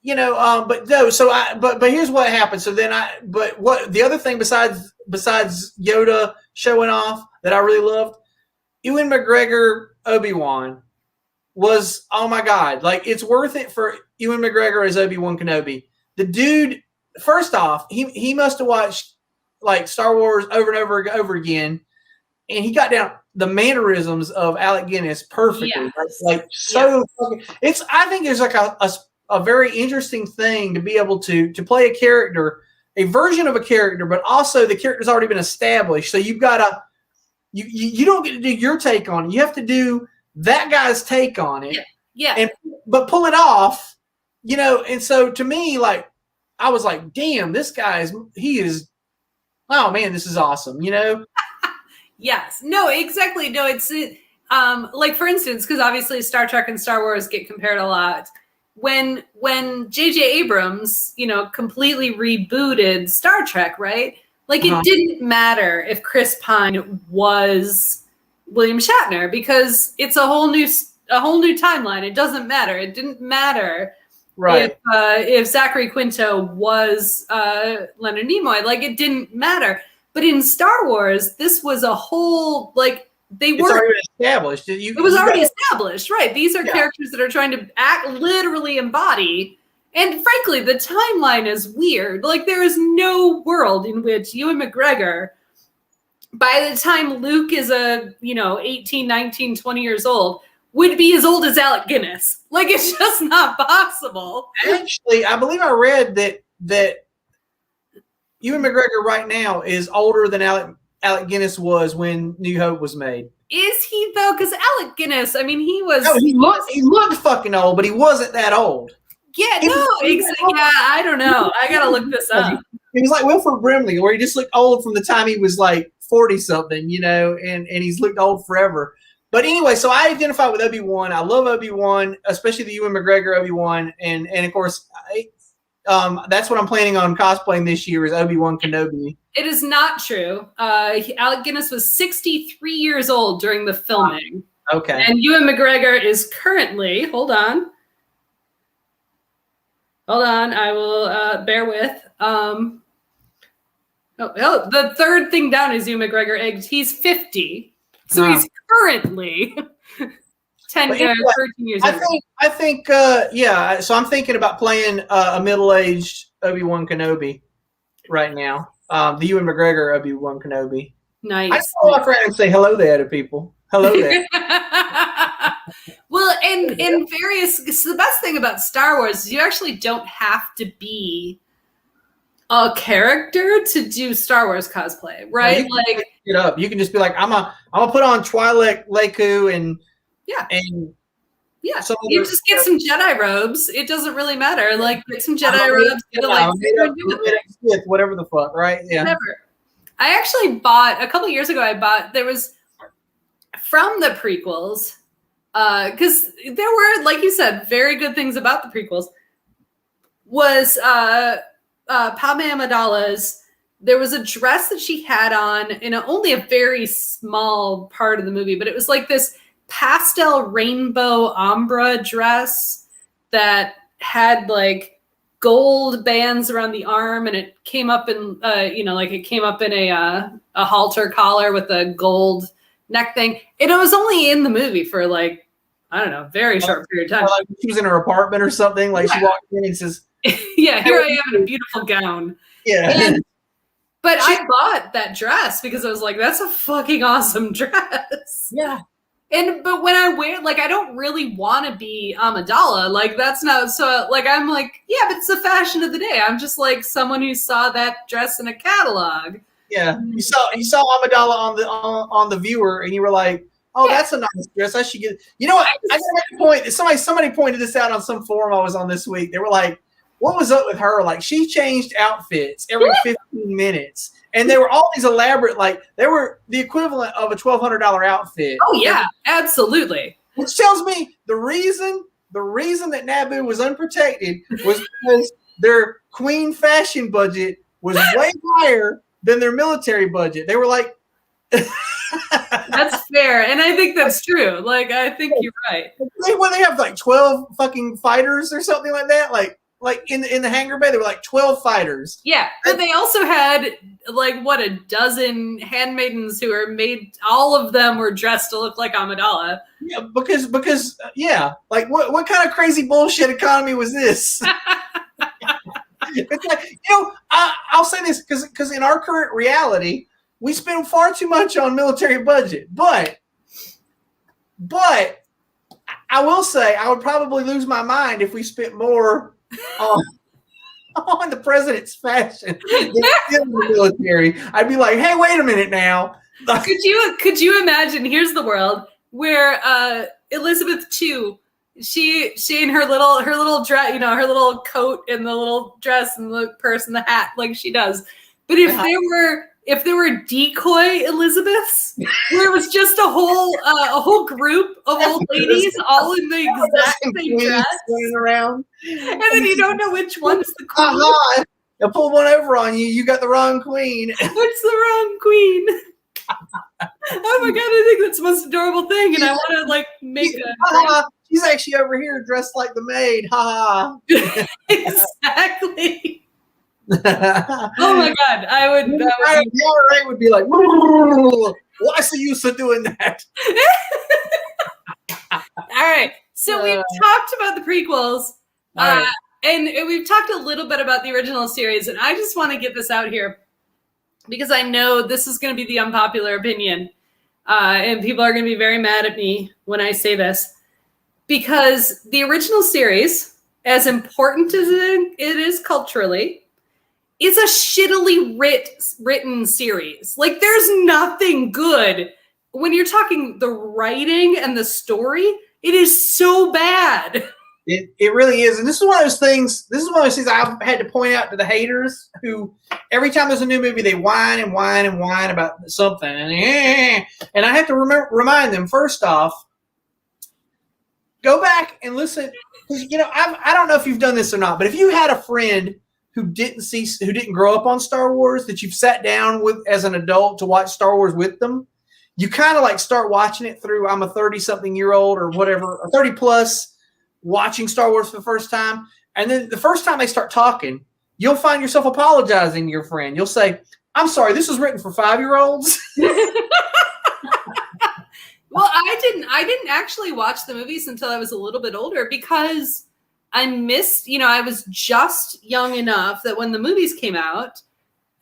but here's what happened. So then what the other thing besides Yoda showing off that I really loved, Ewan McGregor Obi-Wan was, oh my God, like, it's worth it for Ewan McGregor as Obi-Wan Kenobi. The dude, first off, he must have watched like Star Wars over and over again, and he got down the mannerisms of Alec Guinness perfectly. Yes. Like so, yes. I think there's like a very interesting thing to be able to play a character, a version of a character, but also the character's already been established. So you've got to, you don't get to do your take on it. You have to do that guy's take on it. Yeah. But pull it off, and so to me, like, I was like, damn, this guy oh man, this is awesome, Yes. No, exactly. No, it's like, for instance, because obviously Star Trek and Star Wars get compared a lot. When J.J. Abrams, completely rebooted Star Trek, right? Like, it didn't matter if Chris Pine was William Shatner, because it's a whole new timeline. It doesn't matter. It didn't matter, right? If Zachary Quinto was Leonard Nimoy, like, it didn't matter. But in Star Wars, this was a whole, like, it's already established. It was already established, right? These are characters that are trying to literally embody. And frankly, the timeline is weird. Like, there is no world in which Ewan McGregor, by the time Luke is 18, 19, 20 years old, would be as old as Alec Guinness. Like, it's just not possible. Actually, I believe I read that Ewan McGregor right now is older than Alec Guinness was when New Hope was made. Is he, though? Because Alec Guinness, he was... No, he looked fucking old, but he wasn't that old. Yeah, I don't know. I got to look this up. He was like Wilford Brimley, where he just looked old from the time he was like 40-something, and he's looked old forever. But anyway, so I identify with Obi-Wan. I love Obi-Wan, especially the Ewan McGregor Obi-Wan. And of course, that's what I'm planning on cosplaying this year is Obi-Wan Kenobi. It is not true. Alec Guinness was 63 years old during the filming. Okay. And Ewan McGregor is currently, hold on, I will bear with. The third thing down is Ewan McGregor. He's 50. So he's currently 13 years old. I think, so I'm thinking about playing a middle-aged Obi-Wan Kenobi right now. The Ewan McGregor Obi-Wan Kenobi. Nice. I just walk around and say hello there to people. Hello there. Well, so the best thing about Star Wars is you actually don't have to be a character to do Star Wars cosplay, right? You can just be like, I'm gonna put on Twi'lek Leku and you just get some Jedi robes. It doesn't really matter. Like, get some Jedi robes, get a lightsaber, whatever the fuck, right? Yeah. Whatever. I actually bought a couple years ago. There was from the prequels, because there were, like you said, very good things about the prequels. Was Padme Amidala's? There was a dress that she had on in only a very small part of the movie, but it was like this pastel rainbow ombre dress that had like gold bands around the arm, and it came up in a halter collar with a gold neck thing. And it was only in the movie for like, I don't know, very short period of time. Like she was in her apartment or something. Like she walked in and says, "Yeah, here I am in a beautiful gown." Yeah. But I bought that dress because I was like, that's a fucking awesome dress. Yeah. But when I wear, like, I don't really want to be Amidala. Like, that's not, so, like, I'm like, yeah, but it's the fashion of the day. I'm just like someone who saw that dress in a catalog. Yeah. You saw Amidala on the Viewer, and you were like, oh, that's a nice dress. I should get. You know what? I gotta make a point. Somebody pointed this out on some forum I was on this week. They were like, what was up with her? Like, she changed outfits every 15 minutes. And they were all these elaborate, like, they were the equivalent of a $1,200 outfit. Oh, yeah, absolutely. Which tells me the reason that Naboo was unprotected was because their queen fashion budget was way higher than their military budget. They were like... That's fair. And I think that's true. Like, I think you're right. They have like 12 fucking fighters or something like that? Like in the hangar bay, there were like 12 fighters. Yeah, but they also had like a dozen handmaidens who are made. All of them were dressed to look like Amidala. Yeah, because yeah, like what kind of crazy bullshit economy was this? It's like, I'll say this because in our current reality, we spend far too much on military budget, but I will say I would probably lose my mind if we spent more on the president's fashion than the military. I'd be like, hey, wait a minute now. Could you imagine? Here's the world where Elizabeth II, she in her little dress, her little coat and the little dress and the purse and the hat, like she does. But if there were decoy Elizabeths, where it was just a whole group of old ladies all in the exact same dress, around, and then you don't know which one's the queen. They'll pull one over on you. You got the wrong queen. What's the wrong queen? Oh my god! I think that's the most adorable thing, and I want to like make a. She's actually over here dressed like the maid. Ha ha. Exactly. Oh my god! I would. Ray would be like, "What's the use of doing that?" All right. So we've talked about the prequels, and we've talked a little bit about the original series, and I just want to get this out here because I know this is going to be the unpopular opinion, and people are going to be very mad at me when I say this, because the original series, as important as it is culturally, it's a shittily written series. Like, there's nothing good. When you're talking the writing and the story, it is so bad. It really is. And this is one of those things I've had to point out to the haters who every time there's a new movie, they whine and whine and whine about something. And I have to remind them, first off, go back and listen. Because, I don't know if you've done this or not, but if you had a friend who didn't grow up on Star Wars, that you've sat down with as an adult to watch Star Wars with them, you kind of like start watching it through, I'm a 30-something-year-old or whatever, or 30-plus, watching Star Wars for the first time. And then the first time they start talking, you'll find yourself apologizing to your friend. You'll say, I'm sorry, this was written for 5-year-olds. Well, I didn't actually watch the movies until I was a little bit older because I missed, I was just young enough that when the movies came out,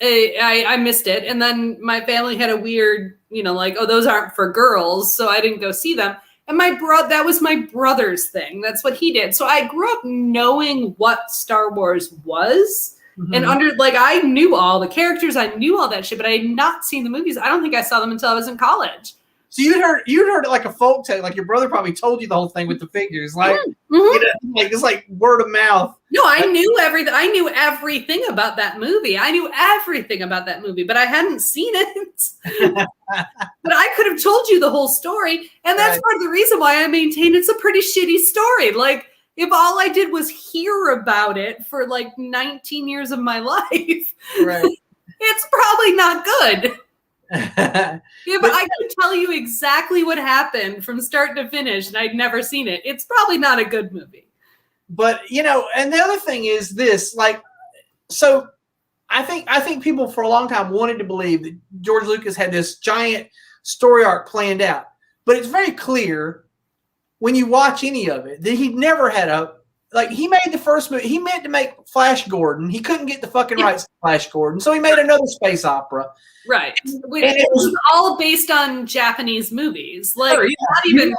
I missed it. And then my family had a weird, like, oh, those aren't for girls. So I didn't go see them. And that was my brother's thing. That's what he did. So I grew up knowing what Star Wars was. Mm-hmm. And I knew all the characters. I knew all that shit, but I had not seen the movies. I don't think I saw them until I was in college. So you'd heard it like a folk tale, like your brother probably told you the whole thing with the figures, like it's like word of mouth. No, I knew everything. I knew everything about that movie. But I hadn't seen it. But I could have told you the whole story, and that's part of the reason why I maintain it's a pretty shitty story. Like, if all I did was hear about it for like 19 years of my life, it's probably not good. But I could tell you exactly what happened from start to finish, and I'd never seen it. It's probably not a good movie. But and the other thing is this, like, so I think people for a long time wanted to believe that George Lucas had this giant story arc planned out, but it's very clear when you watch any of it that he never had like he made the first movie. He meant to make Flash Gordon. He couldn't get the fucking rights to Flash Gordon, so he made another space opera. Right. It was all based on Japanese movies. Like, Sure, not even.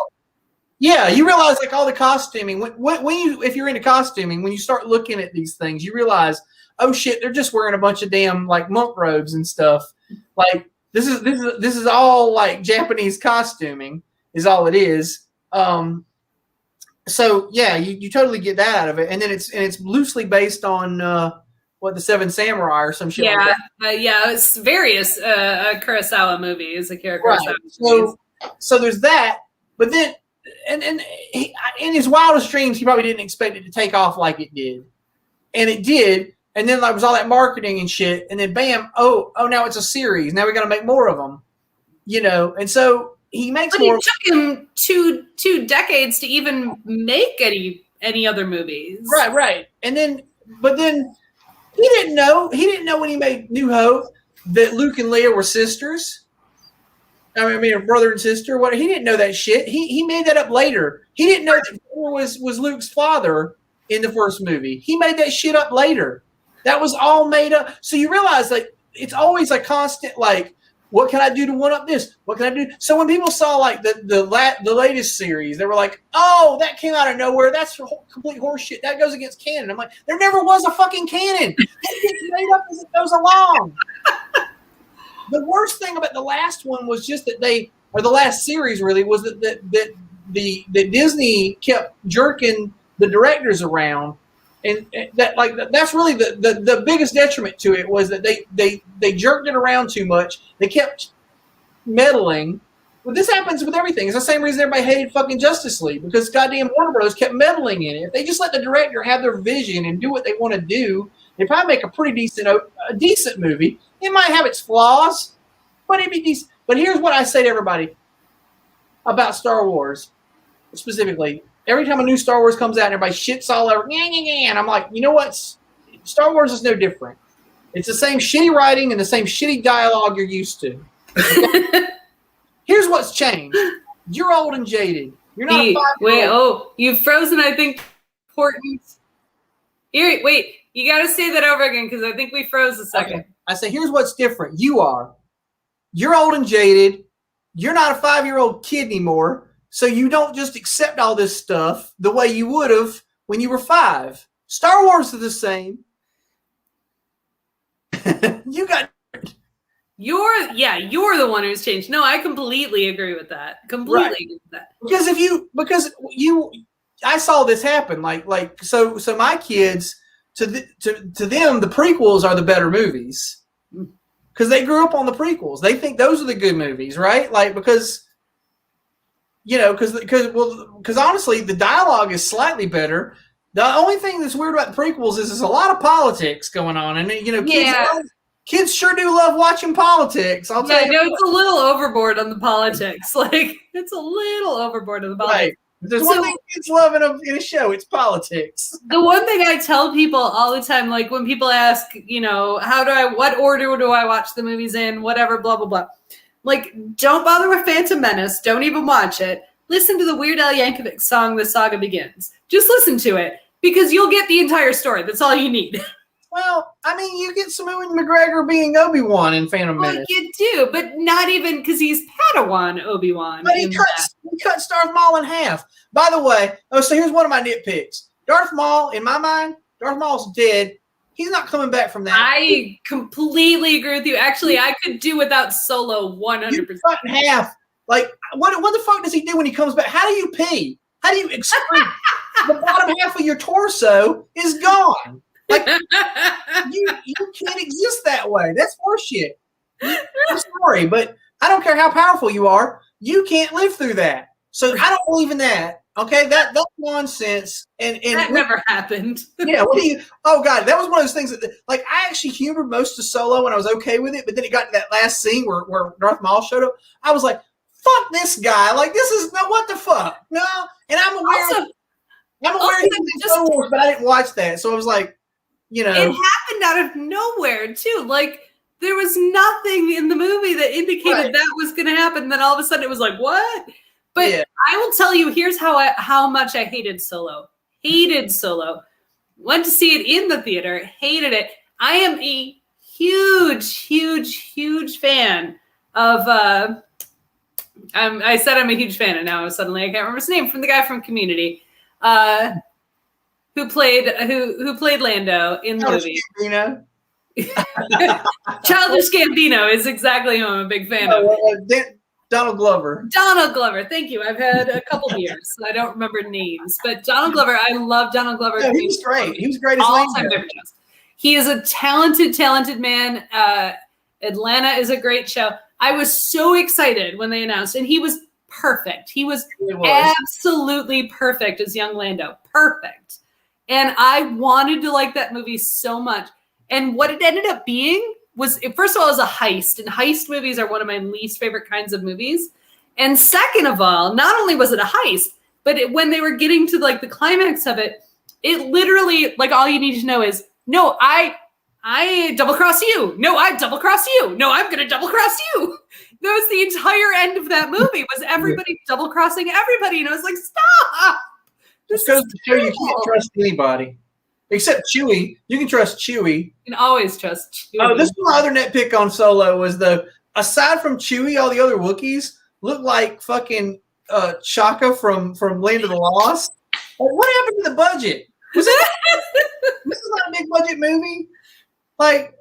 Yeah, you realize like all the costuming. When you, if you're into costuming, when you start looking at these things, you realize, oh shit, they're just wearing a bunch of damn like monk robes and stuff. Like this is all like Japanese costuming is all it is. So yeah, you totally get that out of it, and then it's loosely based on the Seven Samurai or some shit. Yeah, like yeah, it's various Kurosawa movies, Akira right. Kurosawa. So there's that, but then and he, in his wildest dreams, he probably didn't expect it to take off like it did, and it did. And then there was all that marketing and shit, and then bam, oh, now it's a series. Now we got to make more of them, and so he makes more. It took him two decades to even make any other movies. Right. And then, but then he didn't know when he made New Hope that Luke and Leia were sisters. I mean, a brother and sister. What he didn't know that shit. He made that up later. He didn't know that Vader was Luke's father in the first movie. He made that shit up later. That was all made up. So you realize like it's always a constant like, what can I do to one up this? What can I do? So when people saw like the latest series, they were like, "Oh, that came out of nowhere. That's complete horseshit. That goes against canon." I'm like, there never was a fucking canon. It gets made up as it goes along. The worst thing about the last one was just that the last series really was that Disney kept jerking the directors around. And that's really the biggest detriment to it was that they jerked it around too much. They kept meddling. Well, this happens with everything. It's the same reason everybody hated fucking Justice League because goddamn Warner Bros. Kept meddling in it. If they just let the director have their vision and do what they want to do, they probably make a pretty decent movie. It might have its flaws, but it'd be decent. But here's what I say to everybody about Star Wars specifically. Every time a new Star Wars comes out, everybody shits all over, and I'm like, you know what? Star Wars is no different. It's the same shitty writing and the same shitty dialogue you're used to. Okay? Here's what's changed. You're old and jaded. You're not a 5-year-old. You've frozen, I think, important. Here, wait, you got to say that over again because I think we froze a second. Okay. I say, here's what's different. You're old and jaded. You're not a 5-year-old kid anymore. So you don't just accept all this stuff the way you would have when you were 5. Star Wars is the same. You're the one who's changed. No, I completely agree with that. Completely agree with that. Because I saw this happen. So my kids to them the prequels are the better movies because they grew up on the prequels. They think those are the good movies, right? Like because honestly, the dialogue is slightly better. The only thing that's weird about the prequels is there's a lot of politics going on, and kids sure do love watching politics. I'll tell you. No, it's a little overboard on the politics. Like it's a little overboard on the politics. Right. If there's one thing kids love in a show, it's politics. The one thing I tell people all the time, like when people ask, what order do I watch the movies in, whatever, blah blah blah. Like, don't bother with Phantom Menace. Don't even watch it. Listen to the Weird Al Yankovic song, The Saga Begins. Just listen to it, because you'll get the entire story. That's all you need. Well, I mean, you get Ewan McGregor being Obi-Wan in Phantom Menace. Well, you do, but not even because he's Padawan Obi-Wan. But he cuts Darth Maul in half. By the way, so here's one of my nitpicks. Darth Maul, in my mind, Darth Maul's dead. He's not coming back from that. I completely agree with you. Actually, I could do without Solo 100%. You cut in half. Like, what the fuck does he do when he comes back? How do you pee? How do you excrete? The bottom half of your torso is gone. Like, you can't exist that way. That's horseshit. I'm sorry, but I don't care how powerful you are. You can't live through that. So I don't believe in that. Okay, that's nonsense. And that never happened. Yeah, what do you? Oh God, that was one of those things that, like, I actually humored most of Solo and I was okay with it, but then it got to that last scene where Darth Maul showed up. I was like, "Fuck this guy! Like, this is no, what the fuck? No." And I'm aware he's in Star Wars, but I didn't watch that, so I was like, it happened out of nowhere too. Like, there was nothing in the movie that indicated that was going to happen. Then all of a sudden, it was like, what? But I will tell you, here's how much I hated Solo. hated Solo. Went to see it in the theater, hated it. I am a huge fan of I said I'm a huge fan, and now suddenly I can't remember his name, from the guy from Community, who played Lando in the movie. Gambino. Childish Gambino is exactly who I'm a big fan of. Donald Glover. Donald Glover, thank you. I've had a couple beers, so I don't remember names, but Donald Glover, I love Donald Glover. Yeah, he was great. He was great as all-time favorite shows. He is a talented man. Atlanta is a great show. I was so excited when they announced, and he was perfect. He was absolutely perfect as young Lando. Perfect. And I wanted to like that movie so much. And what it ended up being was, first of all, it was a heist. And heist movies are one of my least favorite kinds of movies. And second of all, not only was it a heist, but when they were getting to like the climax of it, it literally, like, all you need to know is, no, I double cross you. No, I double cross you. No, I'm going to double cross you. That was the entire end of that movie, was everybody double crossing everybody. And I was like, stop. This goes to show you can't trust anybody. Except Chewie. You can trust Chewie. You can always trust Chewie. Oh, this is my other nitpick on Solo was aside from Chewie, all the other Wookiees look like fucking Chaka from Land of the Lost. Like, what happened to the budget? Was it? This is not a big budget movie. Like,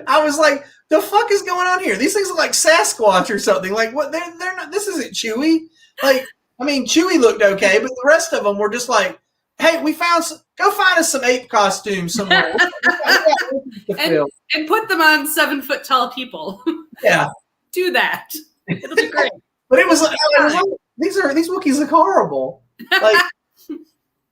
I was like, the fuck is going on here? These things look like Sasquatch or something. Like, what? They're not. This isn't Chewie. Like, I mean, Chewie looked okay, but the rest of them were just like, hey, go find us some ape costumes somewhere. and put them on 7 foot tall people. Yeah, do that. It'll be great. But it was like, these Wookiees look horrible. Like,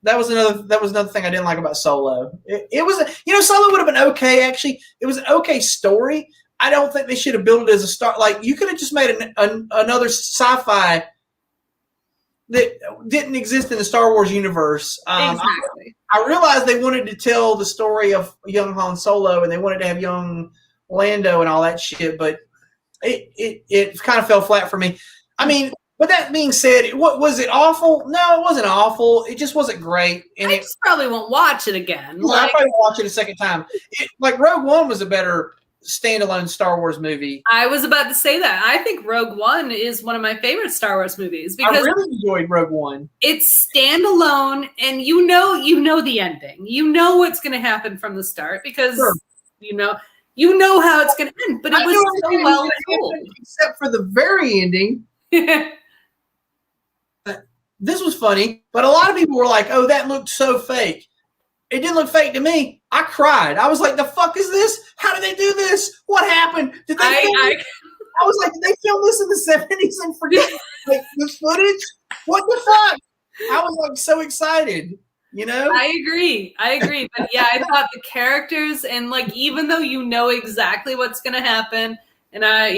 that was another thing I didn't like about Solo. It was, Solo would have been okay, actually. It was an okay story. I don't think they should have built it as a star. Like, you could have just made another sci-fi that didn't exist in the Star Wars universe. Exactly. I realized they wanted to tell the story of young Han Solo, and they wanted to have young Lando and all that shit, but it kind of fell flat for me. I mean, but that being said, what was it awful? No, it wasn't awful. It just wasn't great. And I just probably won't watch it again. Well, I probably won't watch it a second time. Like, Rogue One was a better standalone Star Wars movie. I was about to say that. I think Rogue One is one of my favorite Star Wars movies because I really enjoyed Rogue One. It's standalone, and you know the ending. You know what's going to happen from the start because you know how it's going to end. But it was so well told, except for the very ending. This was funny, but a lot of people were like, "Oh, that looked so fake." It didn't look fake to me. I cried. I was like, "The fuck is this? How did they do this? What happened? Did they?" I was like, "Did they film this in the 70s and forget like this footage? What the fuck?" I was like so excited. I agree. But yeah, I thought the characters and like even though you know exactly what's gonna happen. And I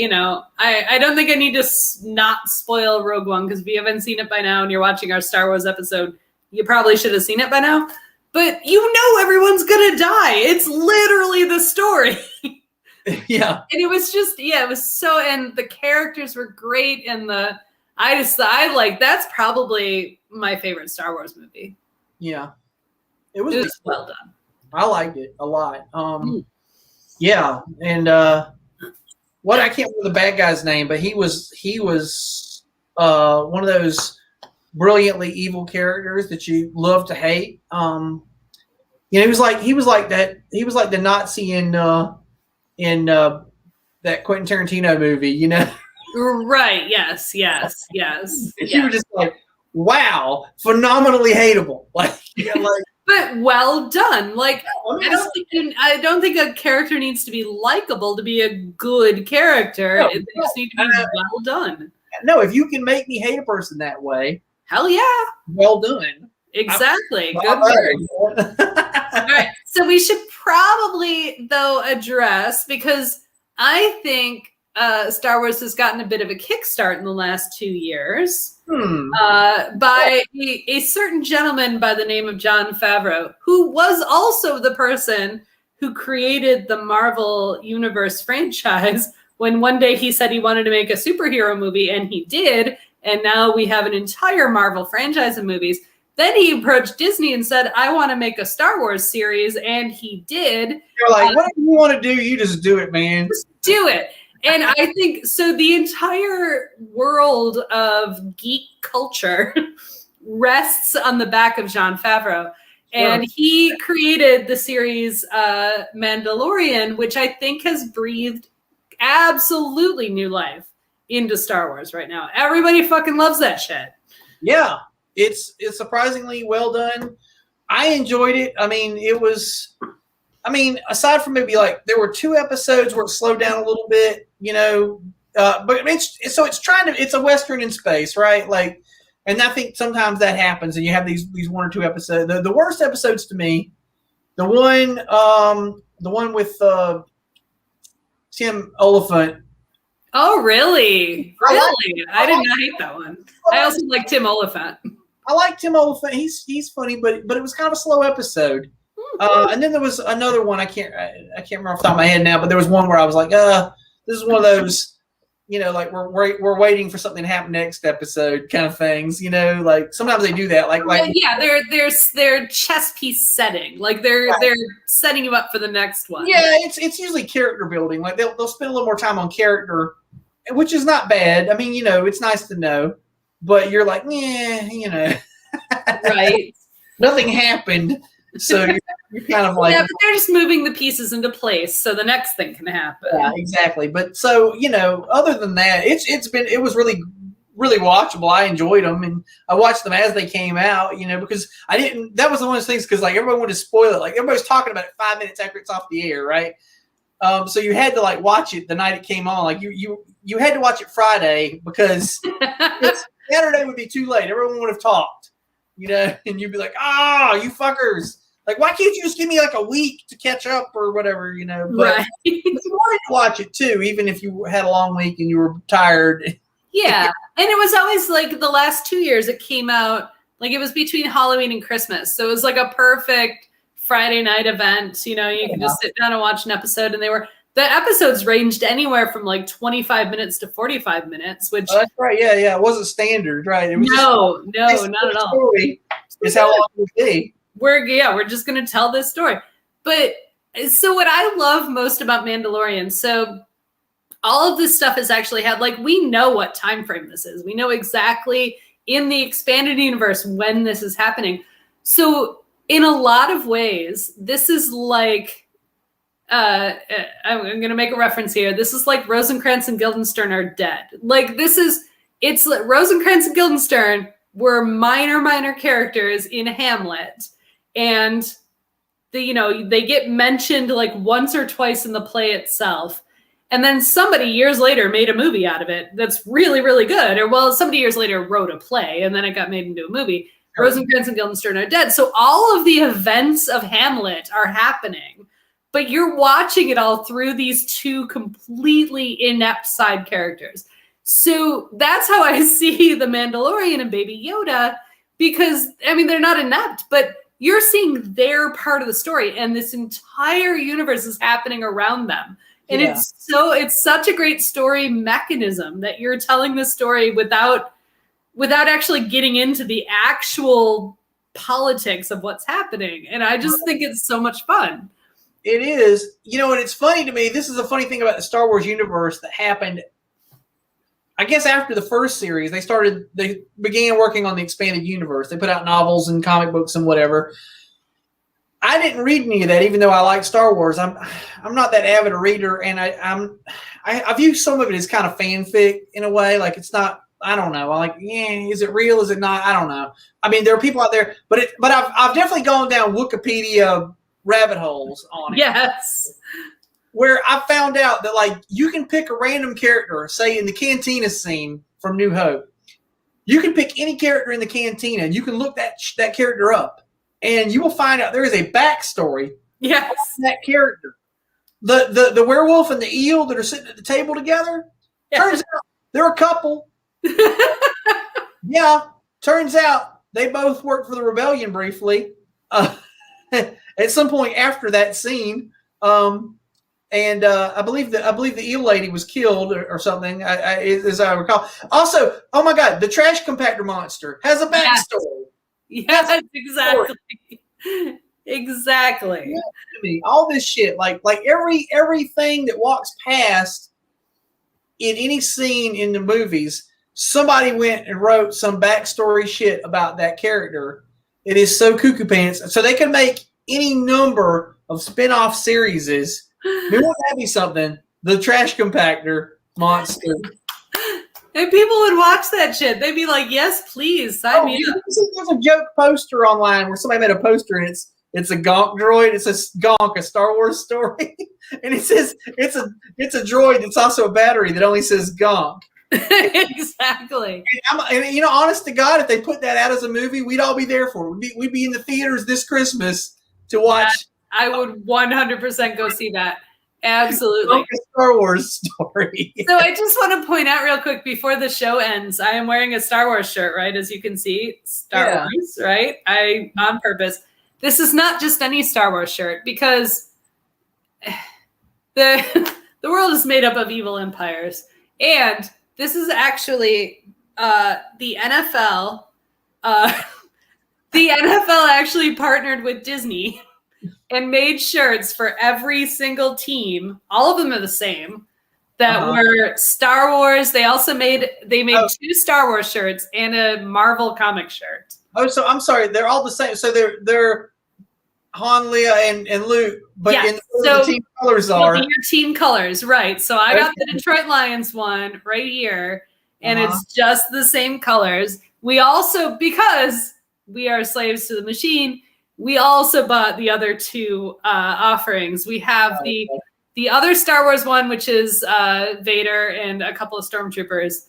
don't think I need to not spoil Rogue One because if you haven't seen it by now and you're watching our Star Wars episode, you probably should have seen it by now. But everyone's going to die. It's literally the story. Yeah. And it was just, it was so, and the characters were great. And that's probably my favorite Star Wars movie. Yeah. It was well done. I liked it a lot. Yeah. And, I can't remember the bad guy's name, but he was one of those brilliantly evil characters that you love to hate. He was like the Nazi in that Quentin Tarantino movie, Right. Yes. You were just like, wow, phenomenally hateable. But well done. Like, I don't think a character needs to be likable to be a good character. No, they just need to be well done. No, if you can make me hate a person that way, hell yeah. Well done. Exactly. Good word. All right. So we should probably, though, address, because I think Star Wars has gotten a bit of a kickstart in the last 2 years. By a certain gentleman by the name of Jon Favreau, who was also the person who created the Marvel Universe franchise when one day he said he wanted to make a superhero movie, and he did, and now we have an entire Marvel franchise of movies. Then he approached Disney and said, I want to make a Star Wars series, and he did. You're like, whatever you want to do, you just do it, man. Just do it. And I think, so the entire world of geek culture rests on the back of Jon Favreau. And he created the series Mandalorian, which I think has breathed absolutely new life into Star Wars right now. Everybody fucking loves that shit. Yeah, it's surprisingly well done. I enjoyed it. I mean, aside from maybe like there were 2 episodes where it slowed down a little bit, but it's a Western in space, right? Like, and I think sometimes that happens, and you have these 1 or 2 episodes. The worst episodes to me, the one with Tim Oliphant. Oh, really? Really? I did not hate that one. I also like Tim Oliphant. I like Tim Oliphant. He's funny, but it was kind of a slow episode. And then there was another one. I can't remember off the top of my head now, but there was one where I was like, this is one of those, like we're waiting for something to happen next episode kind of things. Like sometimes they do that. They're chess piece setting. Like they're setting you up for the next one. Yeah, it's usually character building. Like they'll spend a little more time on character, which is not bad. I mean, it's nice to know, but you're like, right. Nothing happened. So you're kind of like, yeah, but they're just moving the pieces into place so the next thing can happen. Yeah, exactly. But so, other than that, it was really, really watchable. I enjoyed them, and I watched them as they came out, because that was one of those things, because like everyone wanted to spoil it. Like everybody's talking about it 5 minutes after it's off the air, right? So you had to like watch it the night it came on. Like you had to watch it Friday, because Saturday would be too late. Everyone would have talked, and you'd be like, you fuckers. Like, why can't you just give me like a week to catch up or whatever, But right. You wanted to watch it too, even if you had a long week and you were tired. Yeah. And it was always like the last 2 years it came out, like it was between Halloween and Christmas. So it was like a perfect Friday night event. You could just sit down and watch an episode, and the episodes ranged anywhere from like 25 minutes to 45 minutes, which that's right. Yeah. It wasn't standard, right? It was no, not at all. It's how long it would be. We're just going to tell this story. But so what I love most about Mandalorian, so all of this stuff is actually had, like, we know what time frame this is. We know exactly in the expanded universe when this is happening. So in a lot of ways, this is like, I'm going to make a reference here. This is like Rosencrantz and Guildenstern are dead. Like it's like Rosencrantz and Guildenstern were minor characters in Hamlet. And they get mentioned like once or twice in the play itself. And then somebody years later made a movie out of it that's really, really good. Or, somebody years later wrote a play, and then it got made into a movie. Sure. Rosencrantz and Guildenstern are dead. So all of the events of Hamlet are happening, but you're watching it all through these 2 completely inept side characters. So that's how I see The Mandalorian and Baby Yoda, because, I mean, they're not inept, but you're seeing their part of the story, and this entire universe is happening around them. And it's such a great story mechanism that you're telling the story without actually getting into the actual politics of what's happening. And I just think it's so much fun. It is, and it's funny to me. This is a funny thing about the Star Wars universe that happened, I guess, after the first series. They began working on the expanded universe. They put out novels and comic books and whatever. I didn't read any of that, even though I like Star Wars. I'm not that avid a reader, and I view some of it as kind of fanfic in a way. Like, it's not, I don't know. I'm like, is it real? Is it not? I don't know. I mean, there are people out there, but I've definitely gone down Wikipedia rabbit holes on it. Yes. Where I found out that, like, you can pick a random character, say in the cantina scene from New Hope. You can pick any character in the cantina, and you can look that character up, and you will find out there is a backstory. Yes. On that character. The werewolf and the eel that are sitting at the table together. Yeah. Turns out they're a couple. Yeah. Turns out they both worked for the rebellion briefly. At some point after that scene, and I believe the eel lady was killed or something, as I recall. Also, oh my god, the trash compactor monster has a backstory. Yes, exactly. Exactly. All this shit, like everything that walks past in any scene in the movies, somebody went and wrote some backstory shit about that character. It is so cuckoo pants. So they can make any number of spin-off series. Wouldn't that be something? The trash compactor monster. And people would watch that shit. They'd be like, "Yes, please, sign me up." There's a joke poster online where somebody made a poster and it's a Gonk droid. It says Gonk, a Star Wars story, and it says it's a droid that's also a battery that only says Gonk. Exactly. And honest to God, if they put that out as a movie, we'd all be there for it. We'd be in the theaters this Christmas to watch. I would 100% go see that. Absolutely. A Star Wars story. So I just want to point out real quick before the show ends, I am wearing a Star Wars shirt, right? As you can see, Star Wars, right? On purpose. This is not just any Star Wars shirt because the world is made up of evil empires. And this is actually the NFL. The NFL actually partnered with Disney and made shirts for every single team. All of them are the same. That were Star Wars. They also made 2 Star Wars shirts and a Marvel comic shirt. Oh, so I'm sorry. They're all the same. So they're Han, Leia, and Luke, but the team colors are your team colors, right? So I got the Detroit Lions one right here, and it's just the same colors. We also, because we are slaves to the machine, we also bought the other 2 offerings. We have the other Star Wars one, which is Vader and a couple of stormtroopers,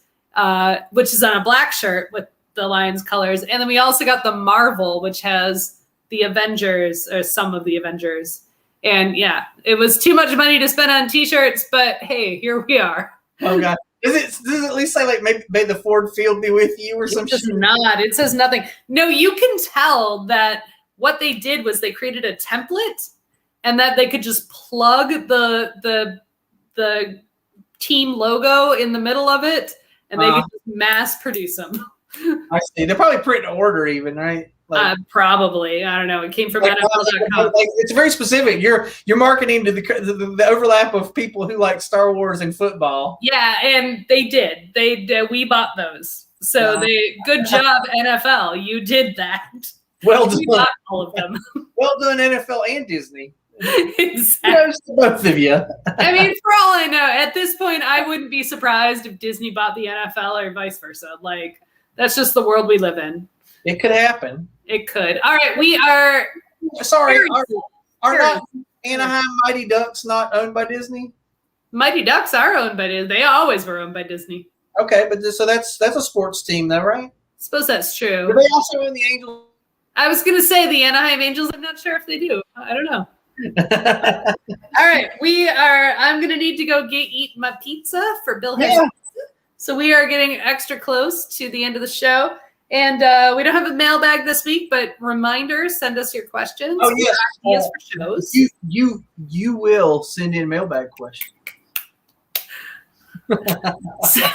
which is on a black shirt with the Lions colors. And then we also got the Marvel, which has the Avengers, or some of the Avengers. And yeah, it was too much money to spend on t-shirts, but hey, here we are. Oh God. Does it at least say like may the Ford Field be with you or some shit? It does not. It says nothing. No, you can tell that what they did was they created a template and that they could just plug the team logo in the middle of it and they could just mass produce them. I see. They're probably print to order even, right? Probably. I don't know. It came from NFL.com. It's very specific. You're marketing to the overlap of people who like Star Wars and football. Yeah, and they did. We bought those. So good job, NFL. You did that. Well done. We bought all of them. Well done, NFL and Disney. Exactly. Both of you. I mean, for all I know, at this point, I wouldn't be surprised if Disney bought the NFL or vice versa. Like, that's just the world we live in. It could happen. It could. All right, we are. Sorry, are not Anaheim Mighty Ducks not owned by Disney? Mighty Ducks are owned by Disney. They always were owned by Disney. Okay, but so that's a sports team, though, right? I suppose that's true. Do they also own the Angels? I was going to say the Anaheim Angels. I'm not sure if they do. I don't know. All right, I'm going to need to go eat my pizza for Bill Hayes. Yeah. So we are getting extra close to the end of the show. And we don't have a mailbag this week, but reminder, send us your questions. Oh, yes. Ideas for shows. You will send in mailbag questions. So,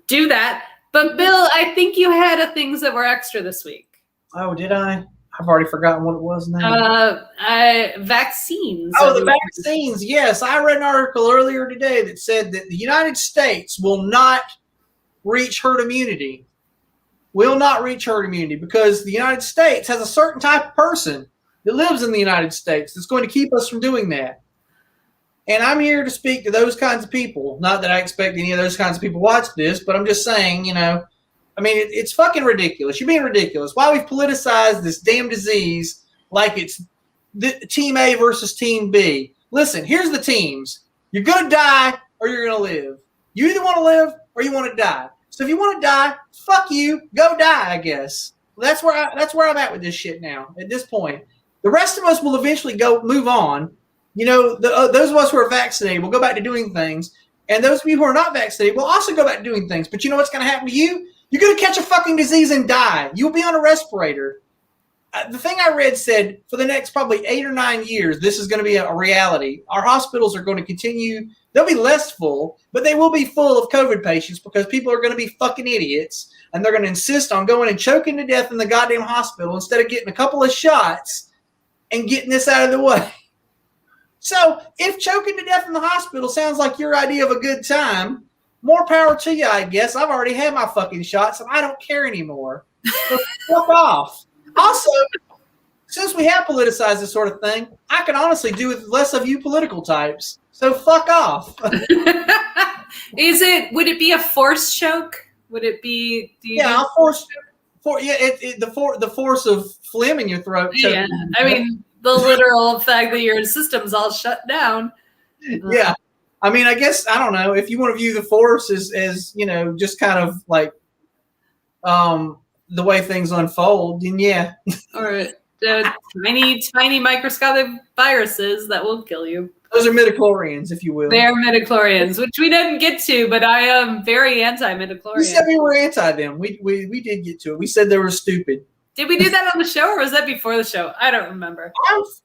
do that. But Bill, I think you had things that were extra this week. Oh, did I? I've already forgotten what it was now. Vaccines. Oh, the vaccines. Yes. I read an article earlier today that said that the United States will not reach herd immunity. Will not reach herd immunity because the United States has a certain type of person that lives in the United States that's going to keep us from doing that. And I'm here to speak to those kinds of people. Not that I expect any of those kinds of people to watch this, but I'm just saying, it's fucking ridiculous. You're being ridiculous. Why we've politicized this damn disease like it's Team A versus Team B. Listen, here's the teams. You're going to die or you're going to live. You either want to live or you want to die. So if you want to die, fuck you, go die, I guess. That's where I'm at with this shit now, at this point. The rest of us will eventually move on. Those of us who are vaccinated will go back to doing things. And those of you who are not vaccinated will also go back to doing things. But you know what's going to happen to you? You're going to catch a fucking disease and die. You'll be on a respirator. the thing I read said for the next probably 8 or 9 years, this is going to be a reality. Our hospitals are going to continue. They'll be less full, but they will be full of COVID patients because people are going to be fucking idiots, and they're going to insist on going and choking to death in the goddamn hospital instead of getting a couple of shots and getting this out of the way. So if choking to death in the hospital sounds like your idea of a good time, more power to you, I guess. I've already had my fucking shots, and I don't care anymore. So fuck off. Also, since we have politicized this sort of thing, I can honestly do with less of you political types. So fuck off. Would it be a force choke? Would it be? Yeah, the force of phlegm in your throat. Yeah, I mean the literal fact that your system's all shut down. Yeah, I mean, I guess I don't know if you want to view the force as just kind of like the way things unfold. Then yeah, or tiny microscopic viruses that will kill you. Those are midichlorians, if you will. They are midichlorians, which we didn't get to, but I am very anti-midichlorians. We said we were anti them. We did get to it. We said they were stupid. Did we do that on the show, or was that before the show? I don't remember.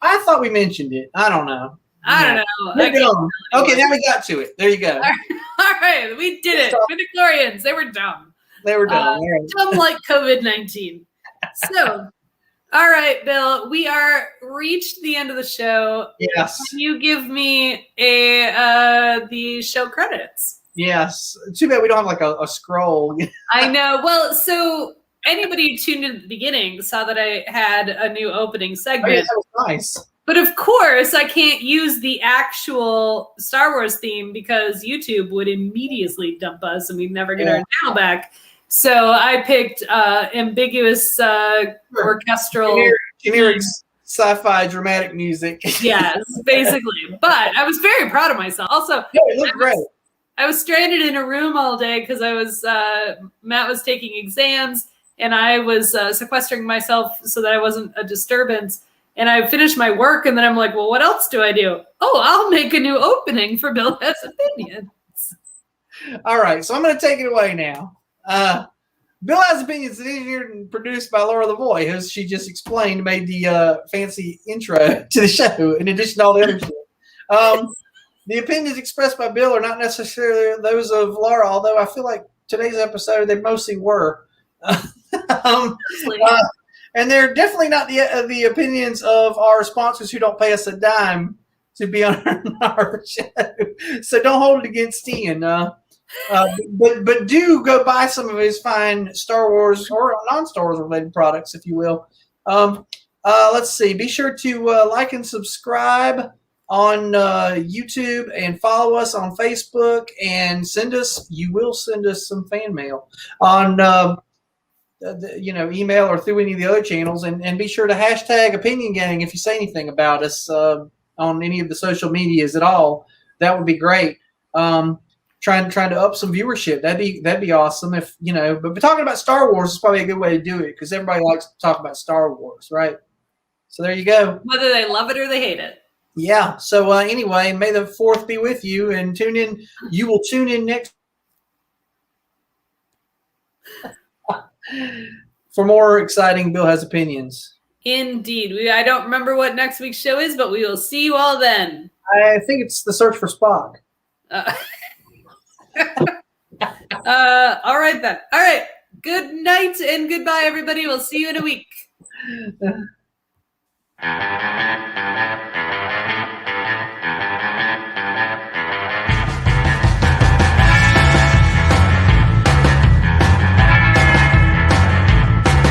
I thought we mentioned it. I don't know. I don't know. Okay, now we got to it. There you go. All right, we did it. Midichlorians, they were dumb. They were dumb. Dumb like COVID-19. So, all right, Bill, we are reached the end of the show. Yes. Can you give me the show credits? Yes. Too bad we don't have like a scroll. I know. Well, so anybody who tuned in at the beginning saw that I had a new opening segment. Oh, yeah, that was nice. But of course, I can't use the actual Star Wars theme because YouTube would immediately dump us and we'd never get our channel back. So I picked ambiguous orchestral. Generic sci-fi dramatic music. Yes, basically. But I was very proud of myself. Also, it looked great. I was stranded in a room all day because Matt was taking exams and I was sequestering myself so that I wasn't a disturbance. And I finished my work and then I'm like, well, what else do I do? Oh, I'll make a new opening for Bill Has Opinions. All right, so I'm going to take it away now. Bill Has Opinions is engineered and produced by Laura Lavoie, who she just explained made the fancy intro to the show, in addition to all the other shit. The opinions expressed by Bill are not necessarily those of Laura, although I feel like today's episode they mostly were. And they're definitely not the opinions of our sponsors who don't pay us a dime to be on our show. So don't hold it against Ian. But do go buy some of his fine Star Wars or non-Star Wars related products, if you will. Let's see. Be sure to like and subscribe on YouTube and follow us on Facebook and you will send us some fan mail on email or through any of the other channels, and be sure to hashtag Opinion Gang if you say anything about us on any of the social medias at all. That would be great. Trying to up some viewership. That'd be awesome if but talking about Star Wars is probably a good way to do it because everybody likes to talk about Star Wars, right? So there you go. Whether they love it or they hate it. Yeah. So anyway, may the 4th be with you, and tune in. You will tune in next for more exciting Bill Has Opinions. Indeed. I don't remember what next week's show is, but we will see you all then. I think it's The Search for Spock. All right then. All right. Good night and goodbye, everybody. We'll see you in a week.